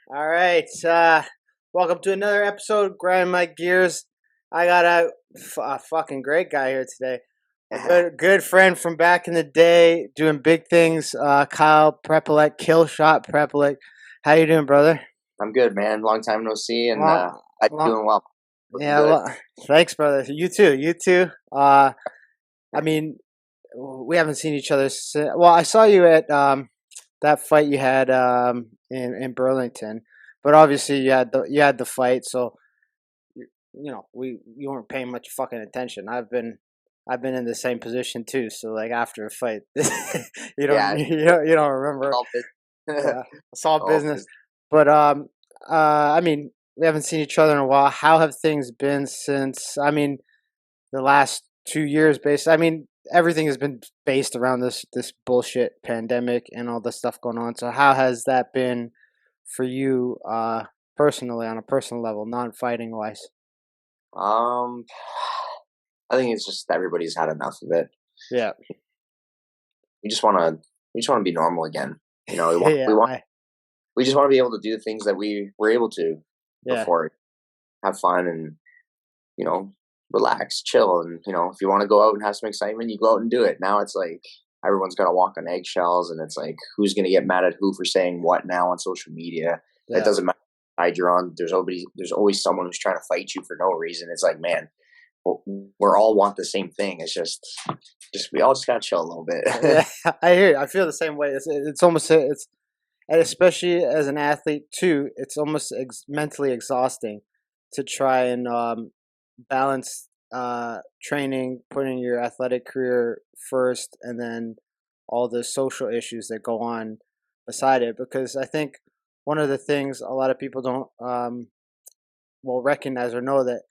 All right. Welcome to another episode. Grind my gears. I got a fucking great guy here today. A good friend from back in the day, doing big things. Kyle Prepolec, Kill Shot Prepolec. How you doing, brother? I'm good, man. Long time no see, and Long, I'm long, doing well. Looking yeah. good. Thanks, brother. You too. You too. I mean, we haven't seen each other since. Well, I saw you at that fight you had in Burlington, but obviously you had the fight, so you weren't paying much fucking attention. I've been in the same position too. So like after a fight, you don't Yeah, you don't remember. all business. Yeah, it's all all business. business. But I mean, we haven't seen each other in a while. How have things been since? I mean, the last 2 years, based. I mean, everything has been based around this bullshit pandemic and all the stuff going on. So how has that been for you personally, on a personal level, non-fighting wise? Um, I think it's just everybody's had enough of it. Yeah. We just want to, we just want to be normal again. You know, Yeah, we just want to be able to do the things that we were able to yeah, before, have fun and relax, chill, and if you want to go out and have some excitement, you go out and do it. Now it's like everyone's got to walk on eggshells, and it's like who's going to get mad at who for saying what now on social media. It yeah. doesn't matter what side you're on. There's always someone who's trying to fight you for no reason. It's like, man, we're all want the same thing. It's just we all just gotta chill a little bit. Yeah, I hear you. I feel the same way. It's almost it's and especially as an athlete too. It's almost mentally exhausting to try and balance training, putting your athletic career first, and then all the social issues that go on beside it. Because I think one of the things a lot of people don't recognize or know that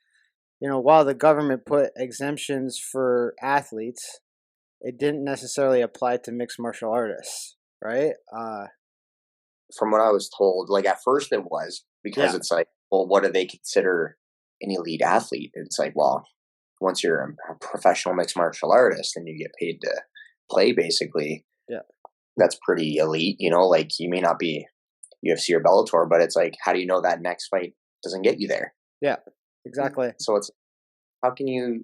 while the government put exemptions for athletes, it didn't necessarily apply to mixed martial artists, right? From what I was told, like at first it was because Yeah, it's like, well, what do they consider an elite athlete? And it's like, well, once you're a professional mixed martial artist and you get paid to play, basically, yeah, that's pretty elite. Like you may not be UFC or Bellator, but it's like, how do you know that next fight doesn't get you there? yeah, exactly. So it's how can you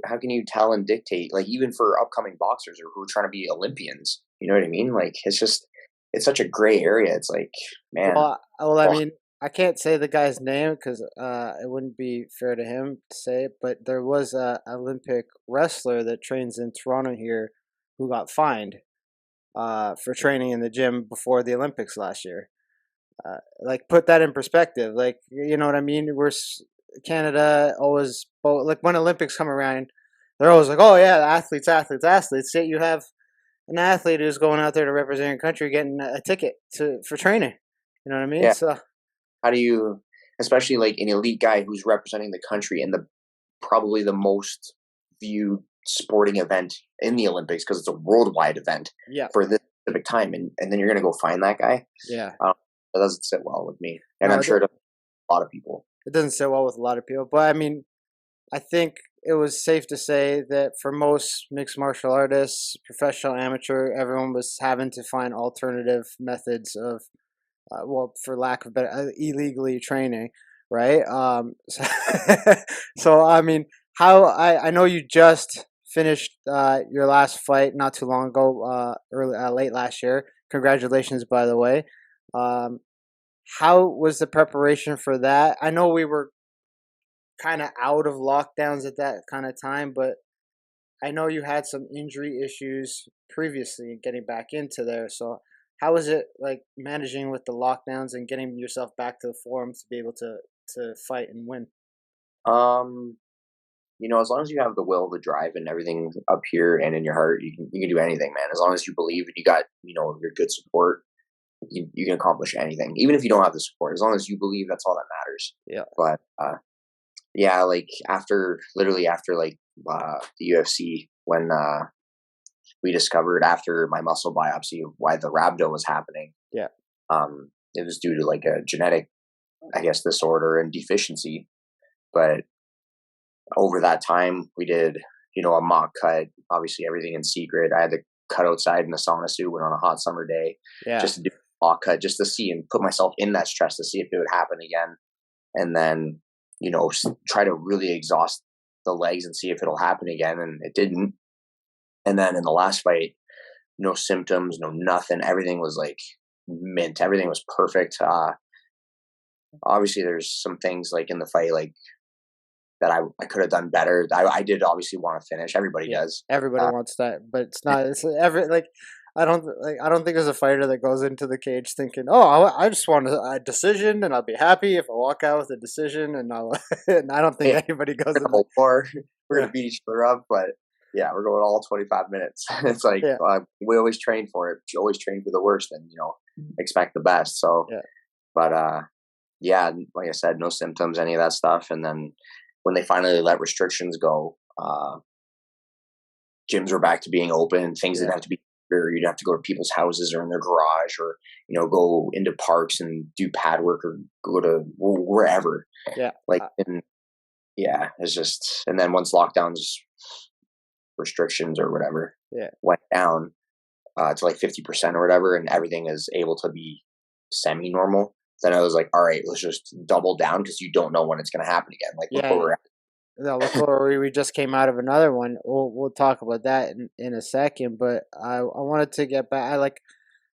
tell and dictate, like even for upcoming boxers or who are trying to be Olympians? You know what I mean? Like it's such a gray area. It's like, man, I oh, mean, I can't say the guy's name because it wouldn't be fair to him to say it. But there was a Olympic wrestler that trains in Toronto here who got fined for training in the gym before the Olympics last year. Like, put that in perspective. Like, you know what I mean? Canada always, like when Olympics come around, they're always like, oh yeah, athletes, athletes, athletes. Yet you have an athlete who's going out there to represent your country getting a ticket for training. You know what I mean? yeah. So How do you, especially like an elite guy who's representing the country in the probably the most viewed sporting event in the Olympics because it's a worldwide event yeah, for this specific time, and then you're gonna go find that guy? yeah. Um, that doesn't sit well with me, and No, I'm sure it doesn't with a lot of people. it doesn't sit well with a lot of people. But I mean, I think it was safe to say that for most mixed martial artists, professional, amateur, everyone was having to find alternative methods of, for lack of better, illegally training, right? So I mean, how I know you just finished your last fight not too long ago, late last year. Congratulations, by the way. Um, how was the preparation for that? I know we were kind of out of lockdowns at that kind of time, but I know you had some injury issues previously getting back into there. So how was it like managing with the lockdowns and getting yourself back to the forum to be able to fight and win? Um, as long as you have the will, the drive, and everything up here and in your heart, you can do anything, man. As long as you believe and you got your good support, you can accomplish anything. Even if you don't have the support, as long as you believe, that's all that matters. Yeah. But yeah, like literally after like the UFC, when we discovered after my muscle biopsy why the rhabdo was happening. Yeah. It was due to like a genetic, I guess, disorder and deficiency. But over that time, we did, a mock cut, obviously everything in secret. I had to cut outside in a sauna suit, went on a hot summer day Yeah. just to do claw cut just to see and put myself in that stress to see if it would happen again. And then, try to really exhaust the legs and see if it'll happen again. And it didn't. And then in the last fight, no symptoms, no nothing. Everything was like mint. Everything was perfect. Obviously there's some things like in the fight, like that I could have done better. I did obviously want to finish. Everybody does. Everybody wants that, but it's not. It's I don't think there's a fighter that goes into the cage thinking, "Oh, I just want a decision, and I'll be happy if I walk out with a decision." And and I don't think anybody goes in the war. We're gonna beat each other up, but yeah, we're going all 25 minutes. It's like we always train for it. You always train for the worst, and expect the best. So, but like I said, no symptoms, any of that stuff. And then when they finally let restrictions go, gyms were back to being open. Things didn't have to be. You'd have to go to people's houses or in their garage, or go into parks and do pad work, or go to wherever. It's just. And then once lockdowns, restrictions or whatever went down to like 50% or whatever, and everything is able to be semi-normal, then I was like, all right, let's just double down, because you don't know when it's going to happen again. Like look where we're at. No, look where we just came out of another one. We'll talk about that in a second. But I wanted to get back.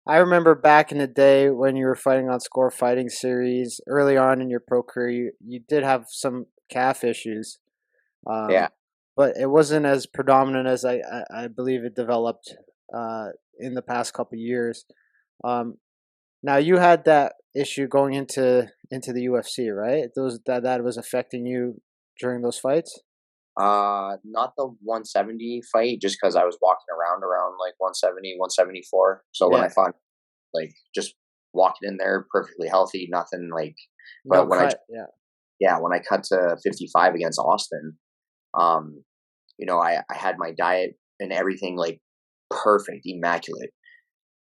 I remember back in the day when you were fighting on Score Fighting Series early on in your pro career. You did have some calf issues. But it wasn't as predominant as I believe it developed in the past couple of years. Now you had that issue going into the UFC, right? That was affecting you during those fights? Not the 170 fight, just because I was walking around like 170, 174. So when I fought, like just walking in there perfectly healthy, nothing like. But when I cut to 55 against Austin, I had my diet and everything like perfect, immaculate.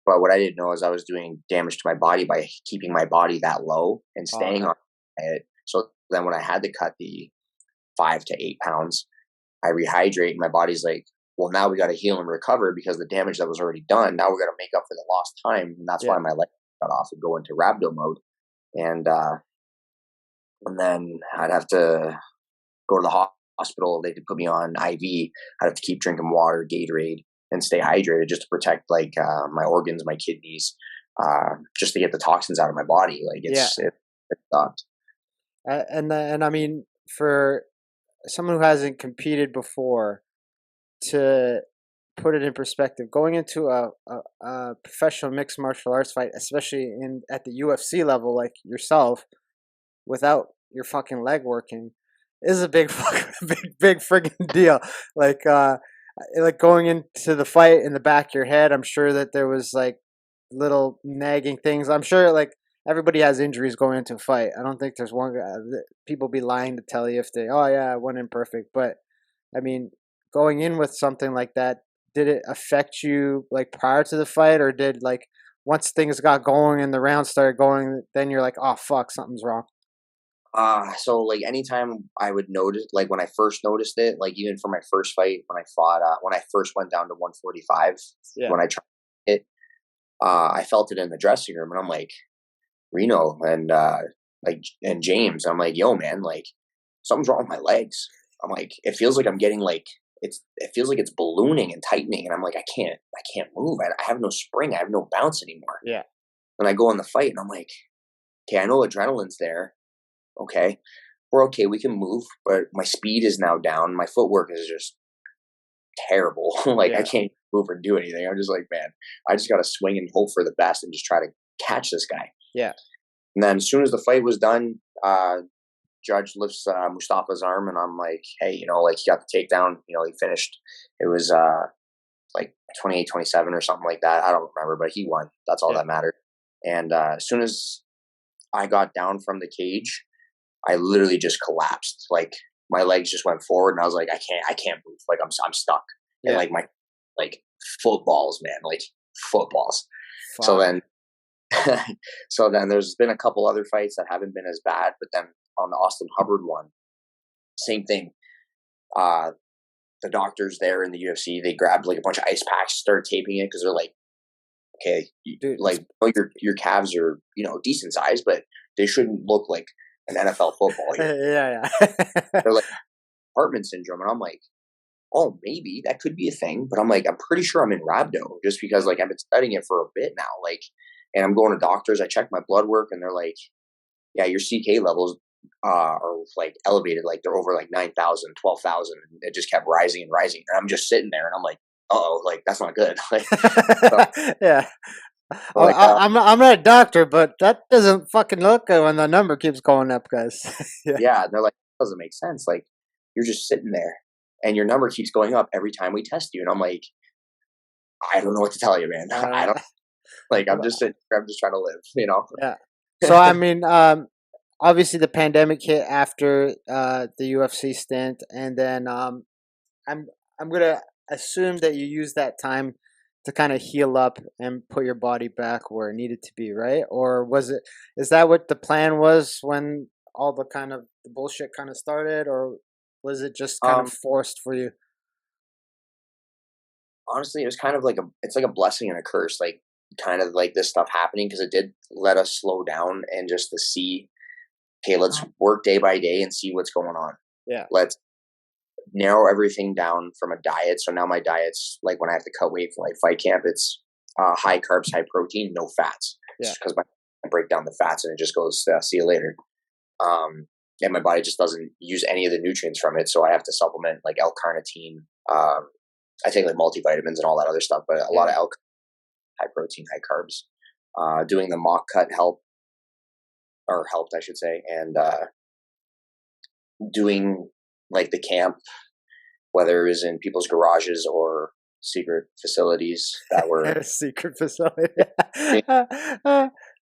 But what I didn't know is I was doing damage to my body by keeping my body that low and staying on it. So then when I had to cut the 5 to 8 pounds, I rehydrate, and my body's like, well, now we got to heal and recover, because the damage that was already done, now we got to make up for the lost time. And that's why my leg got off and go into rhabdo mode. And then I'd have to go to the hospital. They could put me on IV. I'd have to keep drinking water, Gatorade, and stay hydrated just to protect like my organs, my kidneys, just to get the toxins out of my body. Like it sucked. And I mean, for someone who hasn't competed before, to put it in perspective, going into a professional mixed martial arts fight, especially at the UFC level, like yourself, without your fucking leg working, is a big friggin' deal. Like going into the fight in the back of your head, I'm sure that there was like little nagging things. I'm sure like everybody has injuries going into a fight. I don't think there's one guy. People be lying to tell you if I went in perfect. But I mean, going in with something like that, did it affect you like prior to the fight, or did like once things got going and the rounds started going, then you're like, oh fuck, something's wrong? So like anytime I would notice, like when I first noticed it, like even for my first fight, when I fought, when I first went down to 145, when I tried it, I felt it in the dressing room, and I'm like, Reno and James, I'm like, yo man, like something's wrong with my legs. I'm like, it feels like I'm getting like, it feels like it's ballooning and tightening, and I'm like, I can't move. I have no spring. I have no bounce anymore. Yeah. And I go in the fight, and I'm like, okay, I know adrenaline's there. Okay, we're okay. We can move, but my speed is now down. My footwork is just terrible. I can't move or do anything. I'm just like, man, I just got to swing and hope for the best and just try to catch this guy. Yeah. And then as soon as the fight was done, judge lifts Mustafa's arm, and I'm like, hey, he got the takedown. He finished. It was like 28-27 or something like that. I don't remember, but he won. That's all that mattered. And as soon as I got down from the cage, I literally just collapsed. Like my legs just went forward, and I was like, I can't move. Like I'm stuck. Yeah. And like my footballs, man, like footballs. Fuck. So then there's been a couple other fights that haven't been as bad, but then on the Austin Hubbard one, same thing. The doctors there in the UFC, they grabbed like a bunch of ice packs, started taping it, because they're like, okay, dude. like your calves are decent size, but they shouldn't look like an NFL football here. Yeah, They're like apartment syndrome, and I'm like, oh, maybe that could be a thing, but I'm like, I'm pretty sure I'm in rhabdo just because like I've been studying it for a bit now, like, and I'm going to doctors. I check my blood work, and they're like, yeah, your CK levels are like elevated, like they're over like 9,000, 12,000. It just kept rising and rising, and I'm just sitting there, and I'm like, oh, like that's not good. Like, so, yeah. like, I'm not a doctor, but that doesn't fucking look good when the number keeps going up, guys. Yeah. yeah, they're like, it doesn't make sense. Like, you're just sitting there, and your number keeps going up every time we test you, and I'm like, I don't know what to tell you, man. I don't like. I'm just sitting. I'm just trying to live, Yeah. So I mean, obviously the pandemic hit after the UFC stint, and then I'm I'm gonna assume that you use that time to kind of heal up and put your body back where it needed to be, right? Or is that what the plan was when all the kind of the bullshit kind of started, or was it just kind of Um, forced for you? honestly, it was kind of like it's like a blessing and a curse, like kind of like this stuff happening because it did let us slow down and just to see, okay, let's work day by day and see what's going on. Yeah. Let's narrow everything down from a diet. So now my diet's like when I have to cut weight for like fight camp, it's high carbs, high protein, no fats. Yeah. Because I break down the fats and it just goes, see you later. And my body just doesn't use any of the nutrients from it. So I have to supplement like L-carnitine. I take like multivitamins and all that other stuff, but a lot of high protein, high carbs. Doing the mock cut helped, I should say. And doing like the camp, whether it was in people's garages or secret facilities that were Secret facility.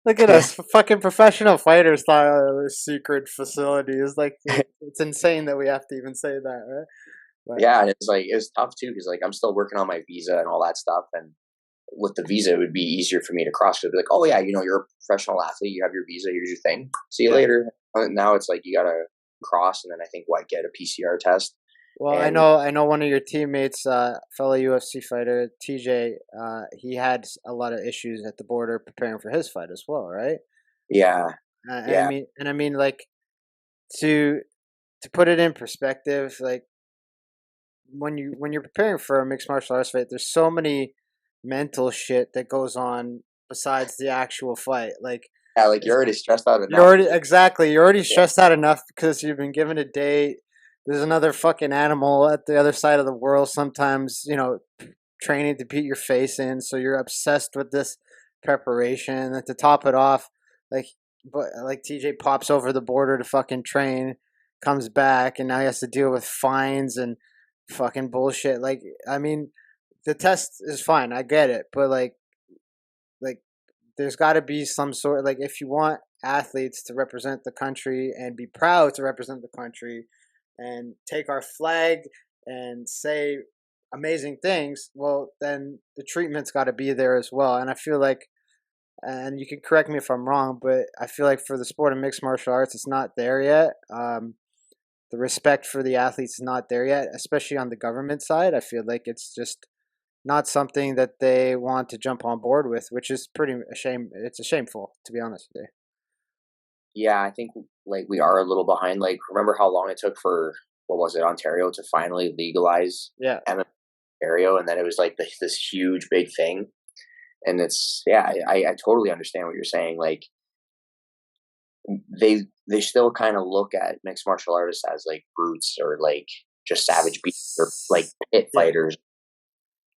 Look at us, fucking professional fighters style secret facilities. Like it's insane that we have to even say that, right? But yeah, and it's like it's tough too because like I'm still working on my visa and all that stuff, and with the visa it would be easier for me to cross to be like, oh yeah, you're a professional athlete, you have your visa, here's your thing, see you yeah. later. Now it's like you gotta cross and then I think get a PCR test. Well, And I know one of your teammates, fellow UFC fighter TJ. He had a lot of issues at the border preparing for his fight as well, right? yeah, yeah, And I mean, like to put it in perspective, like when you're preparing for a mixed martial arts fight, there's so many mental shit that goes on besides the actual fight. Like yeah, like you're already stressed out you're enough. already exactly you're already Yeah, stressed out enough because you've been given a date. There's another fucking animal at the other side of the world. Sometimes training to beat your face in, so you're obsessed with this preparation. And to top it off, like like TJ pops over the border to fucking train, comes back, and now he has to deal with fines and fucking bullshit. Like, I mean, the test is fine, I get it, but like there's got to be some sort, like, if you want athletes to represent the country and be proud to represent the country and take our flag and say amazing things, well, then the treatment's got to be there as well. And I feel like, and you can correct me if I'm wrong, but I feel like for the sport of mixed martial arts, it's not there yet. The respect for the athletes is not there yet, especially on the government side. I feel like it's just not something that they want to jump on board with, which is pretty a shame. It's a shameful, to be honest with you. yeah, I think like we are a little behind. Like, remember how long it took for what was it, Ontario, to finally legalize Yeah, MMA in Ontario, and then it was like this huge big thing. And it's yeah, I totally understand what you're saying. Like they still kind of look at mixed martial artists as like brutes or like just savage beasts or like pit yeah, fighters,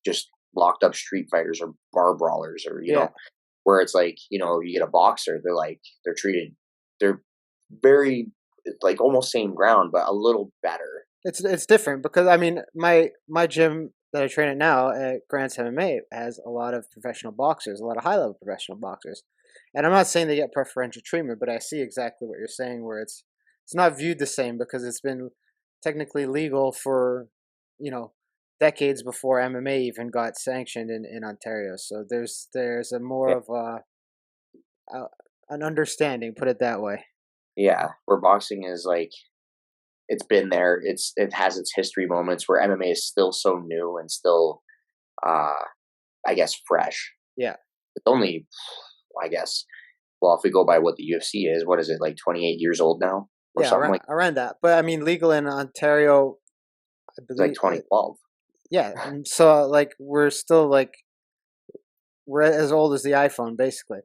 just locked up street fighters or bar brawlers or yeah. where it's like you get a boxer, they're treated, they're very like almost same ground but a little better. It's different because I mean my gym that I train at now at Grant's MMA has a lot of professional boxers, a lot of high level professional boxers, and I'm not saying they get preferential treatment, but I see exactly what you're saying, where it's not viewed the same because it's been technically legal for you know decades before MMA even got sanctioned in Ontario. So there's a more Yeah, of a an understanding, put it that way. yeah, where boxing is like it's been there, it has its history moments where MMA is still so new and still uh I guess fresh. Yeah. it's only, I guess, well, if we go by what the UFC is, what is it, like 28 years old now or Yeah, something like around that. But I mean, legal in Ontario, I it's like believe. 2012. Yeah, and so like we're still like we're as old as the iPhone, basically.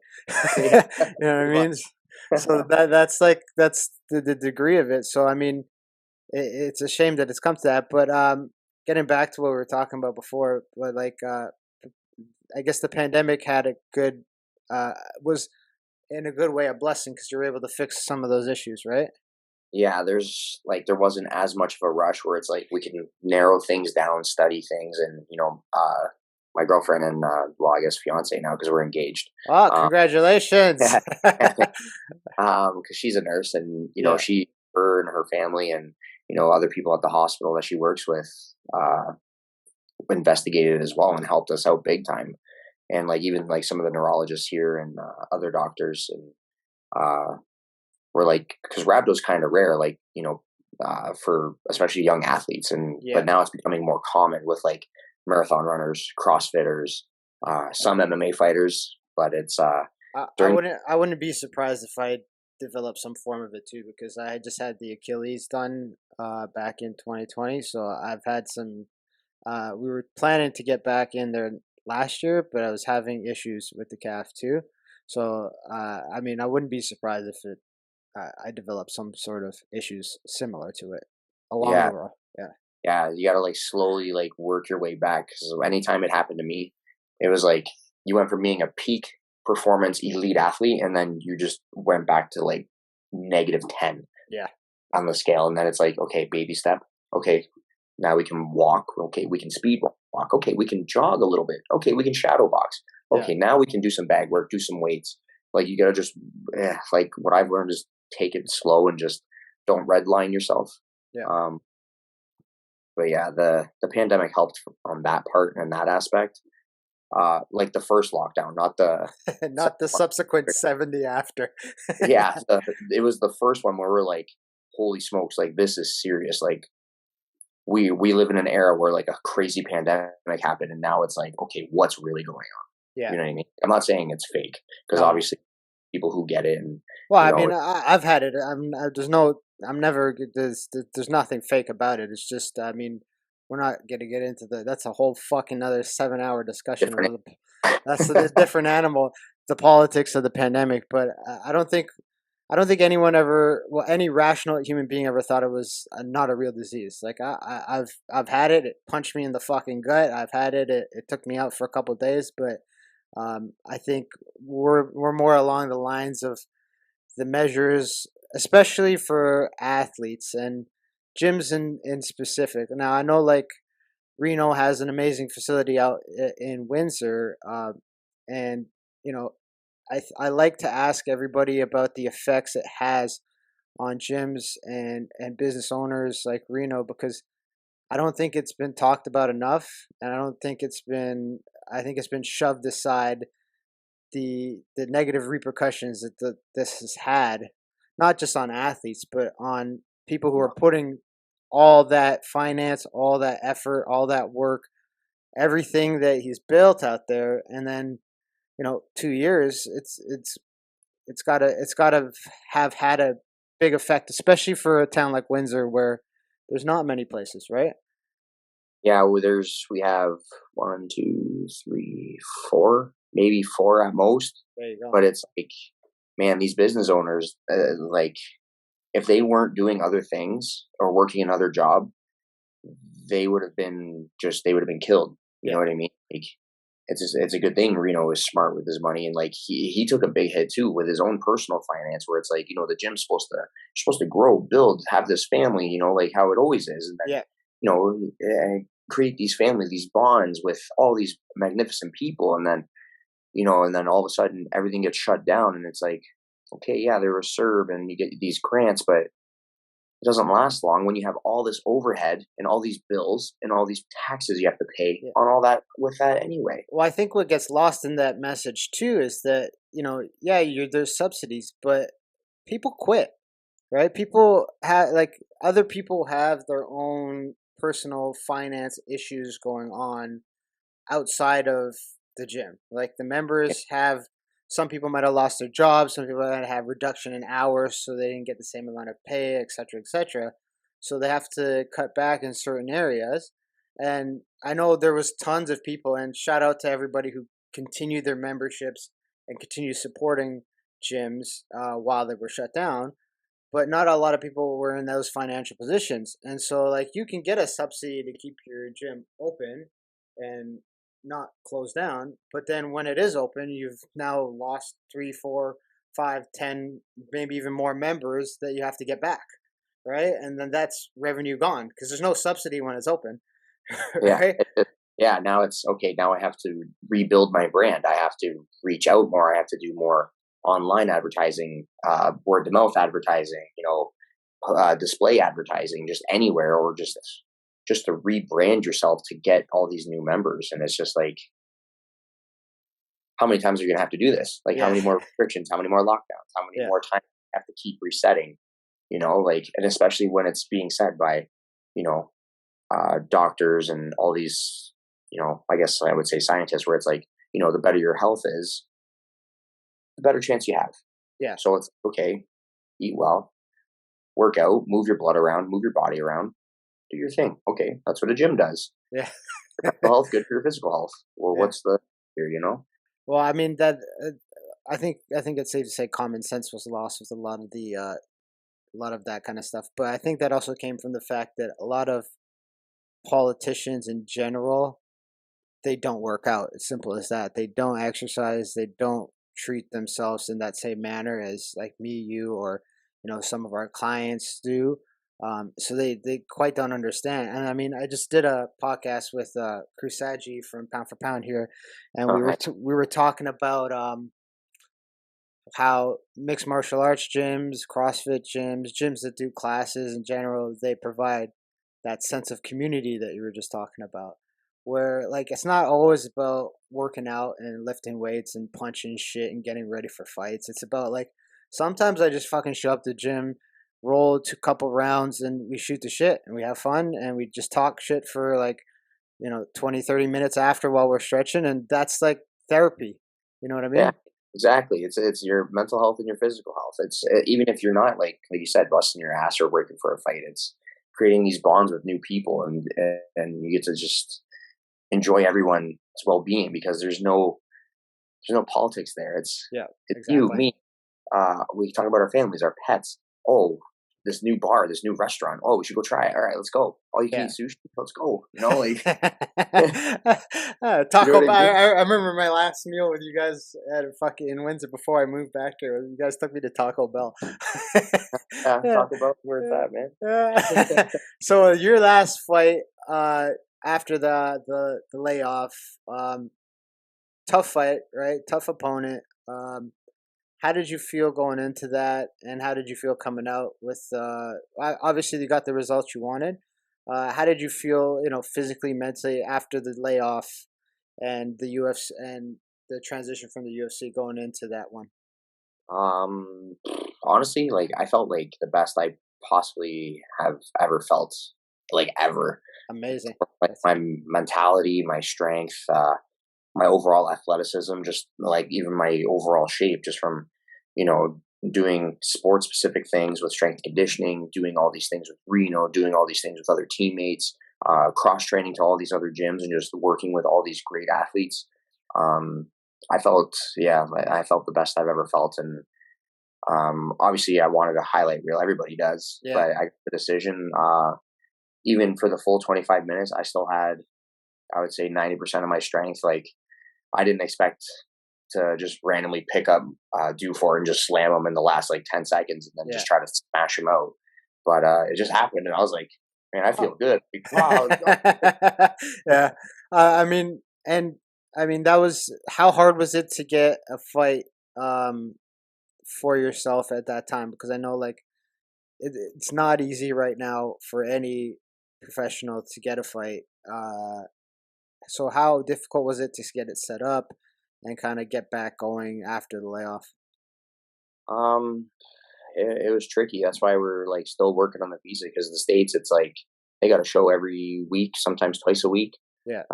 Yeah, You know what I pretty mean? much. So that's like that's the degree of it. So I mean, it's a shame that it's come to that. But getting back to what we were talking about before, but like I guess the pandemic had a good was in a good way a blessing because you're able to fix some of those issues, right? Yeah, there wasn't as much of a rush where it's like we can narrow things down, study things, and my girlfriend and well, I guess fiance now because we're engaged. Oh, Um, congratulations! because she's a nurse, and Yeah. her and her family, and other people at the hospital that she works with, investigated as well and helped us out big time. And like even like some of the neurologists here and other doctors and uh, were like, because rhabdo's kind of rare, like for especially young athletes, and but Yeah. now it's becoming more common with like marathon runners, CrossFitters, some MMA fighters. But it's during I wouldn't be surprised if I developed some form of it too because I had just had the Achilles done back in 2020. So I've had some we were planning to get back in there last year, but I was having issues with the calf too. So I mean I wouldn't be surprised if I developed some sort of issues similar to it along yeah, the road. Yeah. yeah, you got to like slowly like work your way back. Because anytime it happened to me, it was like you went from being a peak performance elite athlete, and then you just went back to like -10 Yeah. on the scale, and then it's like, okay, baby step. Okay, now we can walk. Okay, we can speed walk. Okay, we can jog a little bit. Okay, we can shadow box. Yeah. Okay, now we can do some bag work, do some weights. Like you gotta just, like what I've learned is take it slow and just don't redline yourself. Yeah. Um, but yeah, the pandemic helped on that part and that aspect. Like the first lockdown, not the second Not the one. subsequent 70 after. Yeah, it was the first one where we're like, holy smokes, like this is serious. Like we live in an era where like a crazy pandemic happened, and now it's like, okay, what's really going on? Yeah. You know what I mean? I'm not saying it's fake because No, no. obviously people who get it, and Well, you I know, mean, I've had it. There's no, I'm never, there's nothing fake about it. It's just, I mean, we're not going to get into that's a whole fucking other 7 hour discussion different. of that's a different animal, the politics of the pandemic. But I don't think anyone ever, well, any rational human being ever thought it was not a real disease. Like I've had it. It punched me in the fucking gut. I've had it. It took me out for a couple of days, but I think we're more along the lines of the measures, especially for athletes and gyms in specific. Now I know like Reno has an amazing facility out in Windsor, and you know I like to ask everybody about the effects it has on gyms and business owners like Reno because I don't think it's been talked about enough, and I don't think it's been. I think it's been shoved aside the negative repercussions that this has had, not just on athletes, but on people who are putting all that finance, all that effort, all that work, everything that he's built out there, and then 2 years, it's gotta have had a big effect, especially for a town like Windsor where there's not many places, right? Yeah, well, we have one, two, three, four, maybe four at most. There you go. But it's like, man, these business owners, like, if they weren't doing other things or working another job, they would have been killed. You Yeah, know what I mean? Like, it's a good thing Reno is smart with his money, and like he took a big hit too with his own personal finance, where it's like the gym's supposed to grow, build, have this family, like how it always is, and then yeah. create these families, these bonds with all these magnificent people, and then all of a sudden everything gets shut down, and it's like, okay, yeah, there was serve and you get these grants, but it doesn't last long when you have all this overhead and all these bills and all these taxes you have to pay Yeah. on all that with that anyway. Well, I think what gets lost in that message too is that, yeah, there's subsidies, but people quit, right? People have like other people have their own personal finance issues going on outside of the gym. Like the members have, some people might have lost their jobs, some people might have reduction in hours, so they didn't get the same amount of pay, et cetera, et cetera. So they have to cut back in certain areas. And I know there was tons of people, and shout out to everybody who continued their memberships and continue supporting gyms while they were shut down. But not a lot of people were in those financial positions. And so like you can get a subsidy to keep your gym open and not close down. But then when it is open, you've now lost 3, 4, 5, 10, maybe even more members that you have to get back. Right. And then that's revenue gone because there's no subsidy when it's open. Yeah. Right. Yeah. Now it's okay. Now I have to rebuild my brand. I have to reach out more. I have to do more online advertising, word of mouth advertising, display advertising, just anywhere, or just to rebrand yourself to get all these new members. And it's just like, how many times are you gonna have to do this? Like, how many more restrictions? How many more lockdowns? How many more times you have to keep resetting? And especially when it's being said by, doctors and all these, I guess I would say scientists, where it's like, the better your health is, the better chance you have. Yeah. So it's okay, eat well, work out, move your blood around, move your body around, do your thing. Okay, that's what a gym does. Yeah. Your mental health, good for your physical health. Well, what's the here, Well, I mean that I think it's safe to say common sense was lost with a lot of the a lot of that kind of stuff. But I think that also came from the fact that a lot of politicians in general, they don't work out. It's simple as that. They don't exercise. They don't treat themselves in that same manner as like me, you, or some of our clients do. So they quite don't understand. And I mean, I just did a podcast with Krusaji from Pound for Pound here, and we were talking about how mixed martial arts gyms, CrossFit gyms, gyms that do classes in general, they provide that sense of community that you were just talking about. Where like it's not always about working out and lifting weights and punching shit and getting ready for fights. It's about like sometimes I just fucking show up to the gym, roll to a couple rounds, and we shoot the shit and we have fun and we just talk shit for like 20, 30 minutes after while we're stretching, and that's like therapy. You know what I mean? Yeah, exactly. It's your mental health and your physical health. It's even if you're not like you said, busting your ass or working for a fight. It's creating these bonds with new people, and you get to just enjoy everyone's well-being because there's no politics there. It's exactly. you, me. We talk about our families, our pets. Oh, this new bar, this new restaurant. Oh, we should go try it. All right, let's go. Oh, you can eat sushi. Let's go. Like Taco Bell. I remember my last meal with you guys at fucking in Windsor before I moved back here. You guys took me to Taco Bell. Taco Bell, where it's at, man. So your last fight, after the layoff, tough fight, right? Tough opponent. How did you feel going into that, and how did you feel coming out with? Obviously, you got the results you wanted. How did you feel, physically, mentally after the layoff and the UFC and the transition from the UFC going into that one? Honestly, like I felt like the best I possibly have ever felt, like ever. Amazing. Like my mentality, my strength, my overall athleticism, just like even my overall shape, just from doing sport specific things with strength conditioning, doing all these things with Reno, doing all these things with other teammates, cross training to all these other gyms, and just working with all these great athletes. I felt the best I've ever felt, and obviously I wanted to highlight reel. Everybody does, but I got the decision. Even for the full 25 minutes, I still had, I would say, 90% of my strength. Like I didn't expect to just randomly pick up Dufour and just slam him in the last like 10 seconds and then just try to smash him out. But it just happened, and I was like, man, I feel good. Like, wow. Yeah. I mean, that was, how hard was it to get a fight for yourself at that time? Because I know like it's not easy right now for any professional to get a fight. So how difficult was it to get it set up and kind of get back going after the layoff? It was tricky. That's why we're like still working on the visa, because the States, it's like they got a show every week, sometimes twice a week. Yeah.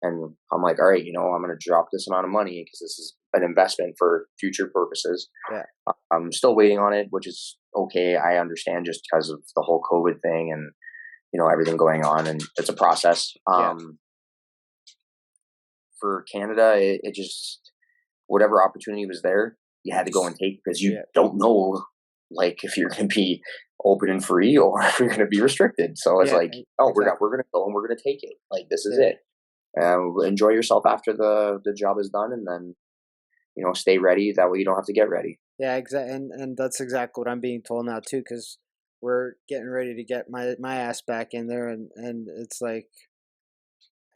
And I'm like, all right, I'm going to drop this amount of money because this is an investment for future purposes. Yeah. I'm still waiting on it, which is okay. I understand just because of the whole COVID thing and, everything going on, and it's a process. For Canada, it just, whatever opportunity was there, you had to go and take, because you don't know, like, if you're going to be open and free or if you're going to be restricted. So it's like, oh, we're going to go and we're going to take it. Like, this is it. Enjoy yourself after the job is done, and then, stay ready. That way you don't have to get ready. Yeah, exactly. And that's exactly what I'm being told now too, because we're getting ready to get my ass back in there, and it's like,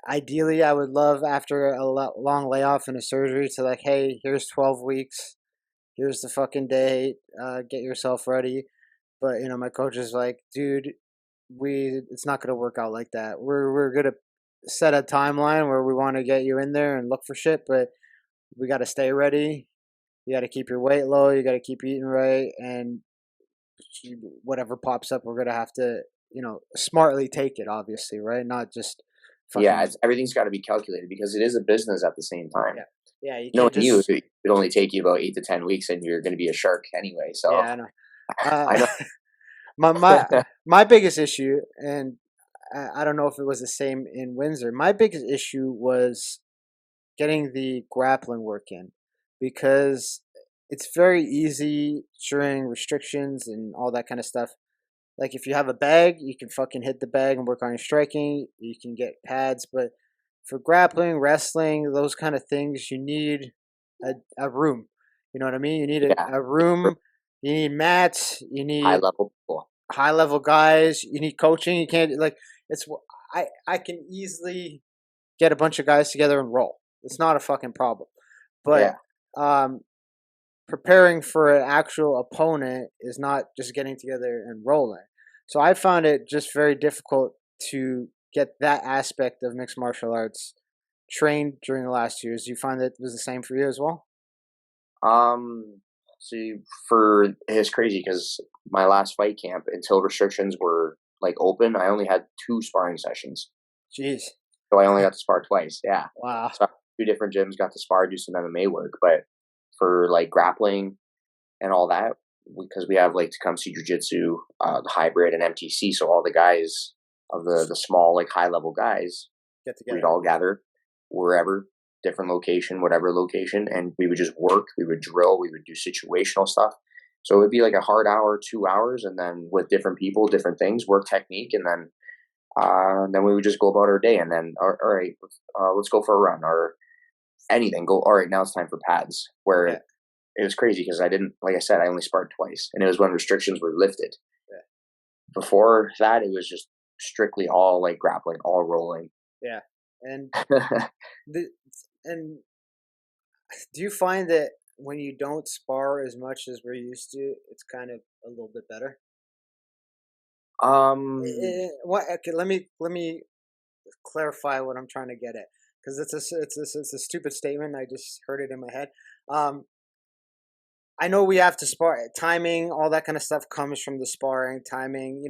ideally I would love, after a long layoff and a surgery, to like, hey, here's 12 weeks, here's the fucking date, get yourself ready. But my coach is like, dude, it's not gonna work out like that. We're gonna set a timeline where we want to get you in there and look for shit, but we got to stay ready. You got to keep your weight low. You got to keep eating right, and whatever pops up, we're gonna have to, smartly take it. Obviously, right? Not just fucking. Yeah, everything's got to be calculated, because it is a business at the same time. Yeah. You can't just. It would only take you about 8 to 10 weeks, and you're going to be a shark anyway. So Yeah, I know. I know. My biggest issue, and I don't know if it was the same in Windsor. My biggest issue was getting the grappling work in, because it's very easy during restrictions and all that kind of stuff. Like, if you have a bag, you can fucking hit the bag and work on your striking. You can get pads, but for grappling, wrestling, those kind of things, you need a room. You know what I mean? You need a room. You need mats. You need high level guys. You need coaching. You can't, like, I can easily get a bunch of guys together and roll. It's not a fucking problem. But preparing for an actual opponent is not just getting together and rolling. So I found it just very difficult to get that aspect of mixed martial arts trained during the last years. Do you find that it was the same for you as well? See, it's crazy, because my last fight camp, until restrictions were like open, I only had 2 sparring sessions. Jeez. So I only got to spar twice. Yeah. Wow. So 2 different gyms, got to spar, do some MMA work. But for like grappling and all that, because we have like Tecumseh Jiu-Jitsu, the hybrid, and MTC, so all the guys of the small, like, high level guys, get together. We'd all gather wherever, different location, whatever location, and we would just work. We would drill. We would do situational stuff. So it would be like a hard hour, 2 hours, and then with different people, different things, work technique, and then we would just go about our day. And then, all right, let's go for a run, or anything. All right, now it's time for pads. Where it was crazy, because like I said, I only sparred twice, and it was when restrictions were lifted. Before that, it was just strictly all like grappling, all rolling. Yeah, and and do you find that when you don't spar as much as we're used to, it's kind of a little bit better? Okay, let me clarify what I'm trying to get at, because it's a stupid statement. I just heard it in my head. I know we have to spar. Timing, all that kind of stuff comes from the sparring. Timing,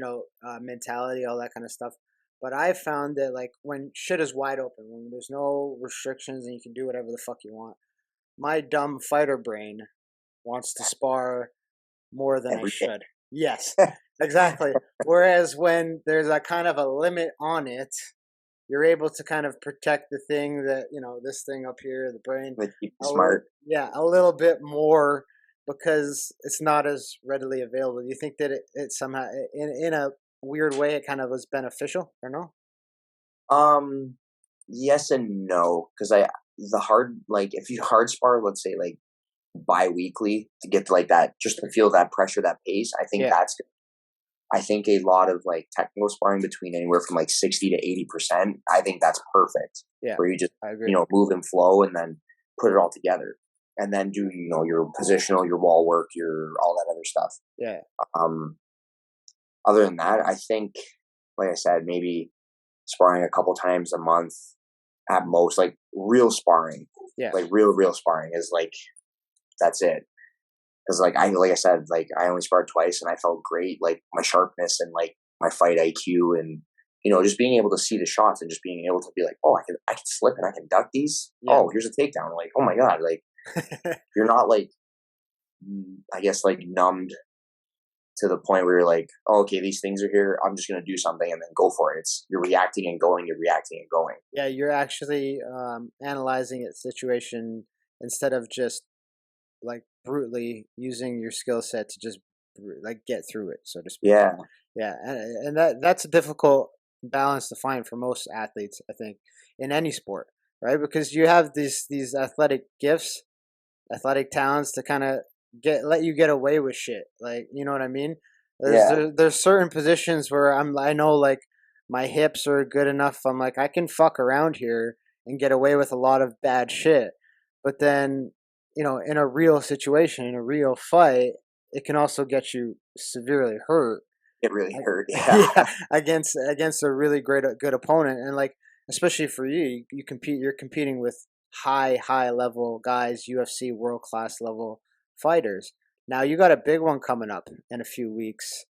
mentality, all that kind of stuff. But I found that, like, when shit is wide open, when there's no restrictions and you can do whatever the fuck you want, my dumb fighter brain wants to spar more than I should. Yes, exactly. Whereas when there's a kind of a limit on it, you're able to kind of protect the thing that, this thing up here, the brain. Smart. A little bit more, because it's not as readily available. Do you think that it somehow, in a weird way, it kind of was beneficial, or no? Yes and no, because if you hard spar, let's say like bi-weekly, to get to like that, just to feel that pressure, that pace, I think that's good. I think a lot of like technical sparring, between anywhere from like 60 to 80%, I think that's perfect. Yeah, where you just move and flow, and then put it all together, and then do your positional, your wall work, your all that other stuff. Yeah. Other than that, I think, like I said, maybe sparring a couple times a month at most, like real sparring. Yeah. Like real sparring is like, that's it. Because like I said, like I only sparred twice, and I felt great. Like my sharpness and like my fight IQ and just being able to see the shots and just being able to be like, oh, I can slip and I can duck these. Yeah. Oh, here's a takedown. Like, oh my God. Like, you're not like, I guess, like numbed to the point where you're like, oh, okay, these things are here. I'm just going to do something and then go for it. You're reacting and going, you're reacting and going. Yeah, you're actually analyzing a situation instead of just like brutally using your skill set to just like get through it, so to speak. Yeah. Yeah, and that's a difficult balance to find for most athletes, I think, in any sport, right? Because you have these athletic gifts, athletic talents to kind of let you get away with shit. Like, you know what I mean? There's certain positions where I know like my hips are good enough. I'm like, I can fuck around here and get away with a lot of bad shit. But then, in a real situation, in a real fight, it can also get you severely hurt. It really hurt. Yeah. Yeah, against a really good opponent. And like, especially for you, you're competing with high level guys, UFC world class level fighters. Now you got a big one coming up in a few weeks.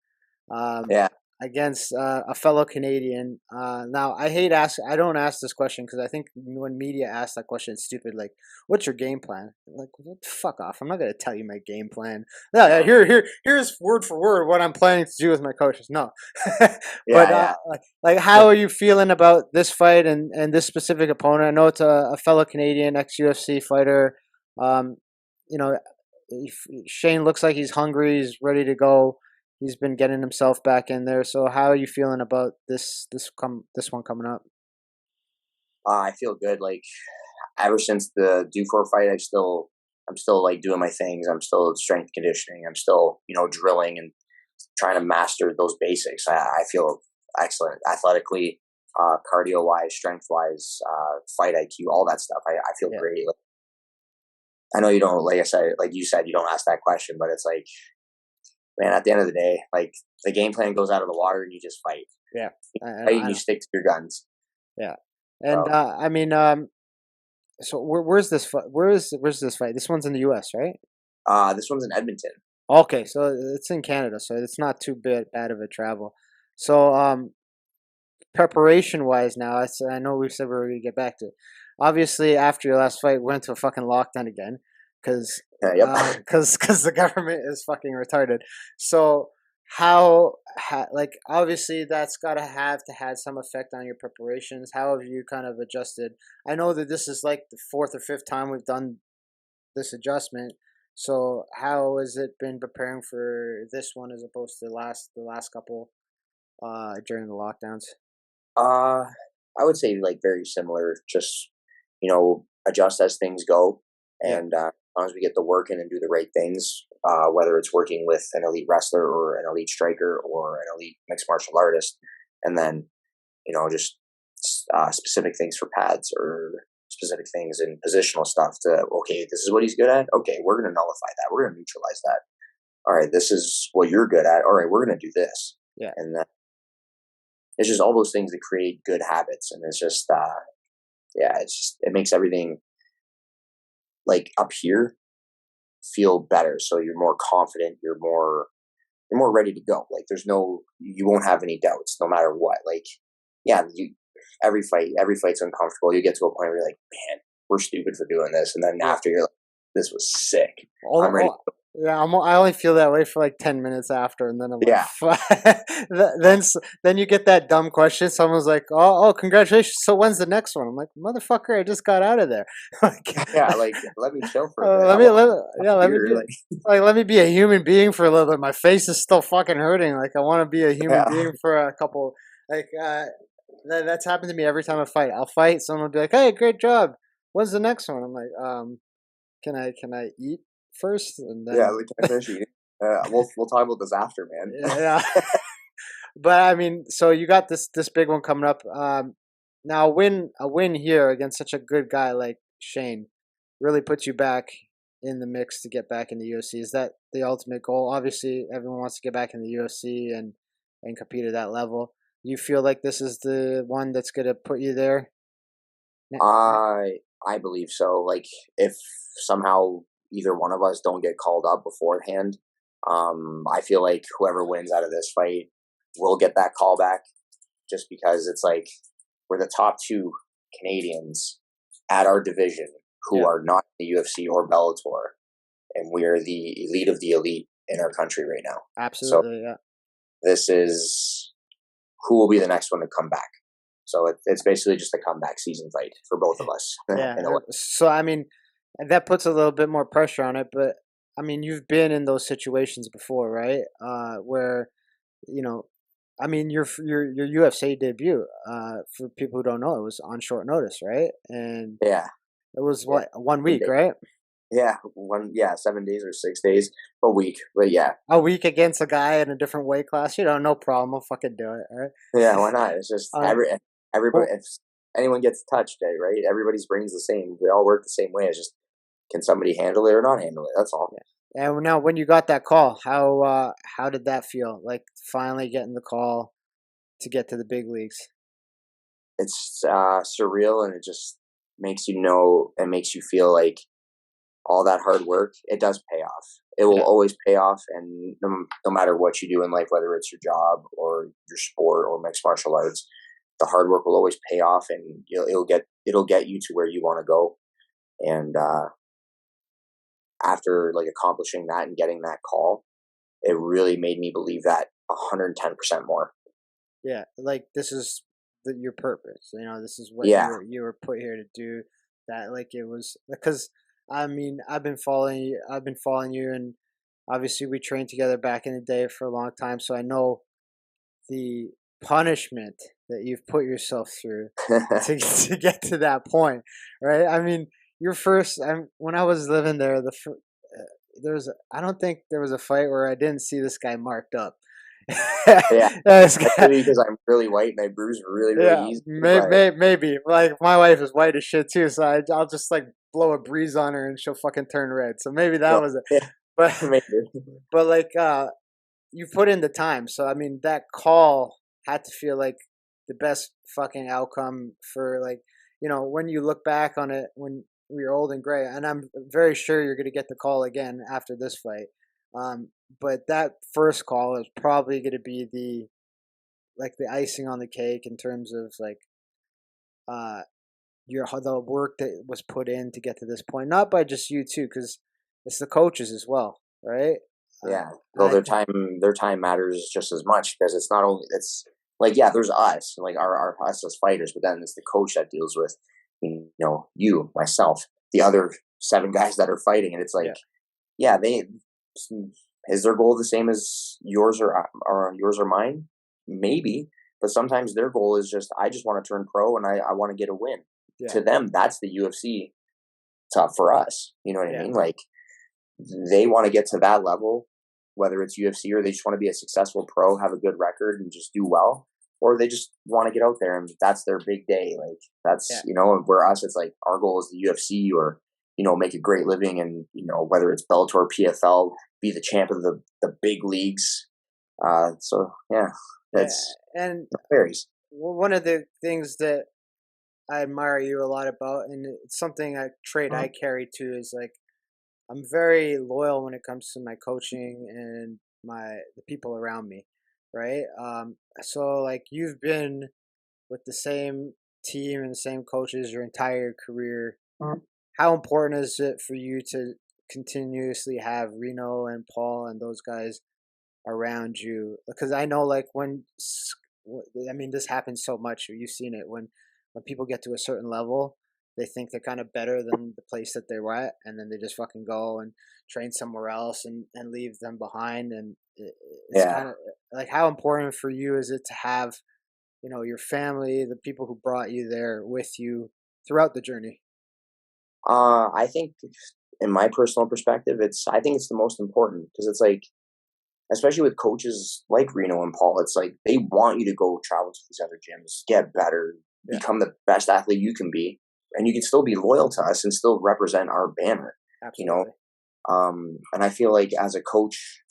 Yeah. Against a fellow Canadian. Now I don't ask this question because I think when media asks that question, it's stupid. Like, what's your game plan? Like, fuck off! I'm not gonna tell you my game plan. No, here's word for word what I'm planning to do with my coaches. No, but like, how are you feeling about this fight and this specific opponent? I know it's a fellow Canadian ex UFC fighter. You know, Shane looks like he's hungry. He's ready to go. He's been getting himself back in there. So how are you feeling about this one coming up? I feel good. Like, ever since the Dufour fight, I'm still like doing my things. I'm still strength conditioning. I'm still, drilling and trying to master those basics. I feel excellent athletically, cardio wise, strength wise, fight IQ, all that stuff. I feel great. Like, I know you don't, like you said, you don't ask that question, but it's like, man, at the end of the day, like, the game plan goes out of the water and you just fight. Yeah. You stick to your guns. Yeah. And I mean, so where's this fight? Where's this fight? This one's in the US, right? This one's in Edmonton. Okay, so it's in Canada, so it's not too bad of a travel. So preparation wise now, I know we said we were gonna get back to it. Obviously after your last fight, we went to a fucking lockdown again. Because the government is fucking retarded. So like, obviously that's got to have had some effect on your preparations. How have you kind of adjusted? I know that this is like the fourth or fifth time we've done this adjustment. So how has it been preparing for this one as opposed to the last couple during the lockdowns? I would say like very similar. Just adjust as things go, and as long as we get the work in and do the right things, whether it's working with an elite wrestler or an elite striker or an elite mixed martial artist, and then, just specific things for pads or specific things in positional stuff okay, this is what he's good at. Okay, we're going to nullify that. We're going to neutralize that. All right, this is what you're good at. All right, we're going to do this. Yeah. And then it's just all those things that create good habits. And it's just, it makes everything like up here feel better. So you're more confident. You're more ready to go. Like, you won't have any doubts no matter what. Like, every fight's uncomfortable. You get to a point where you're like, man, we're stupid for doing this. And then after, you're like, this was sick. I'm ready. Yeah, I only feel that way for like 10 minutes after, and then I'm like, then you get that dumb question. Someone's like, "Oh, congratulations! So when's the next one?" I'm like, "Motherfucker, I just got out of there." Let me chill for a bit. Let me be a human being for a little bit. My face is still fucking hurting. Like, I want to be a human being for a couple. Like, that's happened to me every time I fight. I'll fight. Someone will be like, "Hey, great job. When's the next one?" I'm like, can I eat first? And then we can finish eating. We'll talk about this after, man. Yeah. But I mean, so you got this big one coming up. Now a win here against such a good guy like Shane really puts you back in the mix to get back in the UFC. Is that the ultimate goal? Obviously, everyone wants to get back in the UFC and compete at that level. You feel like this is the one that's going to put you there? I believe so. Like, if somehow either one of us don't get called up beforehand, I feel like whoever wins out of this fight will get that call back. just because it's like we're the top two Canadians at our division who are not in the UFC or Bellator, and we are the elite of the elite in our country right now. Absolutely, so this is who will be the next one to come back. So it's basically just a comeback season fight for both of us. Yeah. So, I mean, that puts a little bit more pressure on it, but I mean, you've been in those situations before, right? Where, you know, I mean, your UFC debut, for people who don't know, it was on short notice, right? And yeah, it was what, 1 week, right? Yeah, 7 days or 6 days, a week. But yeah, a week against a guy in a different weight class, no problem. I'll fucking do it, right? Yeah, why not? It's just everybody. If anyone gets touched, right? Everybody's brain's the same. We all work the same way. It's just, can somebody handle it or not handle it? That's all. Yeah. And now, when you got that call, how did that feel? Like finally getting the call to get to the big leagues. It's surreal, and it just makes you know and makes you feel like all that hard work, it does pay off. It will always pay off, and no matter what you do in life, whether it's your job or your sport or mixed martial arts, the hard work will always pay off, and it'll get you to where you want to go. And after like accomplishing that and getting that call, it really made me believe that 110% more. Yeah, like this is your purpose. This is what you were put here to do. That, like, it was because. I mean, I've been following you, and obviously we trained together back in the day for a long time. So I know the punishment that you've put yourself through to get to that point, right? I mean, when I was living there, I don't think there was a fight where I didn't see this guy marked up. Yeah, maybe because I'm really white and I bruise really easy. Maybe like my wife is white as shit too, so I'll just like blow a breeze on her and she'll fucking turn red. So maybe that was it. Yeah, but maybe. But like you put in the time, so I mean that call had to feel like the best fucking outcome for, like, when you look back on it when you're old and gray. And I'm very sure you're gonna get the call again after this fight. But that first call is probably going to be the icing on the cake in terms of like the work that was put in to get to this point, not by just you too, because it's the coaches as well, right? Yeah, well, their time matters just as much, because it's not only, it's like, there's us, like our us as fighters, but then it's the coach that deals with you, myself, the other 7 guys that are fighting, and it's like they. Is their goal the same as yours or mine? Maybe, but sometimes their goal is just, I just want to turn pro and I want to get a win. Yeah. To them, that's the UFC. Tough for us, you know what I mean? Like, they want to get to that level, whether it's UFC or they just want to be a successful pro, have a good record, and just do well, or they just want to get out there and that's their big day. Like, that's where us, it's like our goal is the UFC, or make a great living, and whether it's Bellator, PFL, be the champ of the big leagues. So that's and it varies. One of the things that I admire you a lot about, and it's something a trait I carry too, is like I'm very loyal when it comes to my coaching and the people around me, right? So like you've been with the same team and the same coaches your entire career. How important is it for you to continuously have Reno and Paul and those guys around you? Because I know, like, this happens so much. You've seen it when people get to a certain level, they think they're kind of better than the place that they were at, and then they just fucking go and train somewhere else and leave them behind. And it's kind of like, how important for you is it to have, your family, the people who brought you there with you throughout the journey? I think, in my personal perspective, I think it's the most important, because it's like, especially with coaches like Reno and Paul, it's like they want you to go travel to these other gyms, get better, become the best athlete you can be, and you can still be loyal to us and still represent our banner. Absolutely. And I feel like as a coach,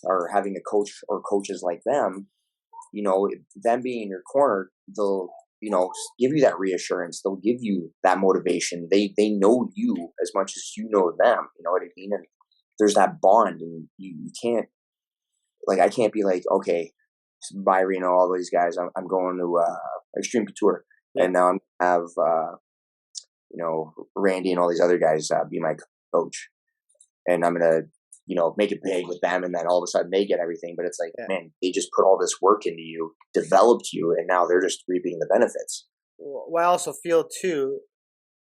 or having a coach or coaches like them, them being in your corner, they'll give you that reassurance. They'll give you that motivation. They know you as much as you know them. You know what I mean? And there's that bond, and you can't, like, I can't be like, okay, by Reno, all these guys. I'm going to Extreme Couture, Yeah. and now I'm gonna have Randy and all these other guys be my coach, and I'm gonna make it big with them, and then all of a sudden they get everything. But it's like, man, they just put all this work into you, developed you, and now they're just reaping the benefits. What I also feel too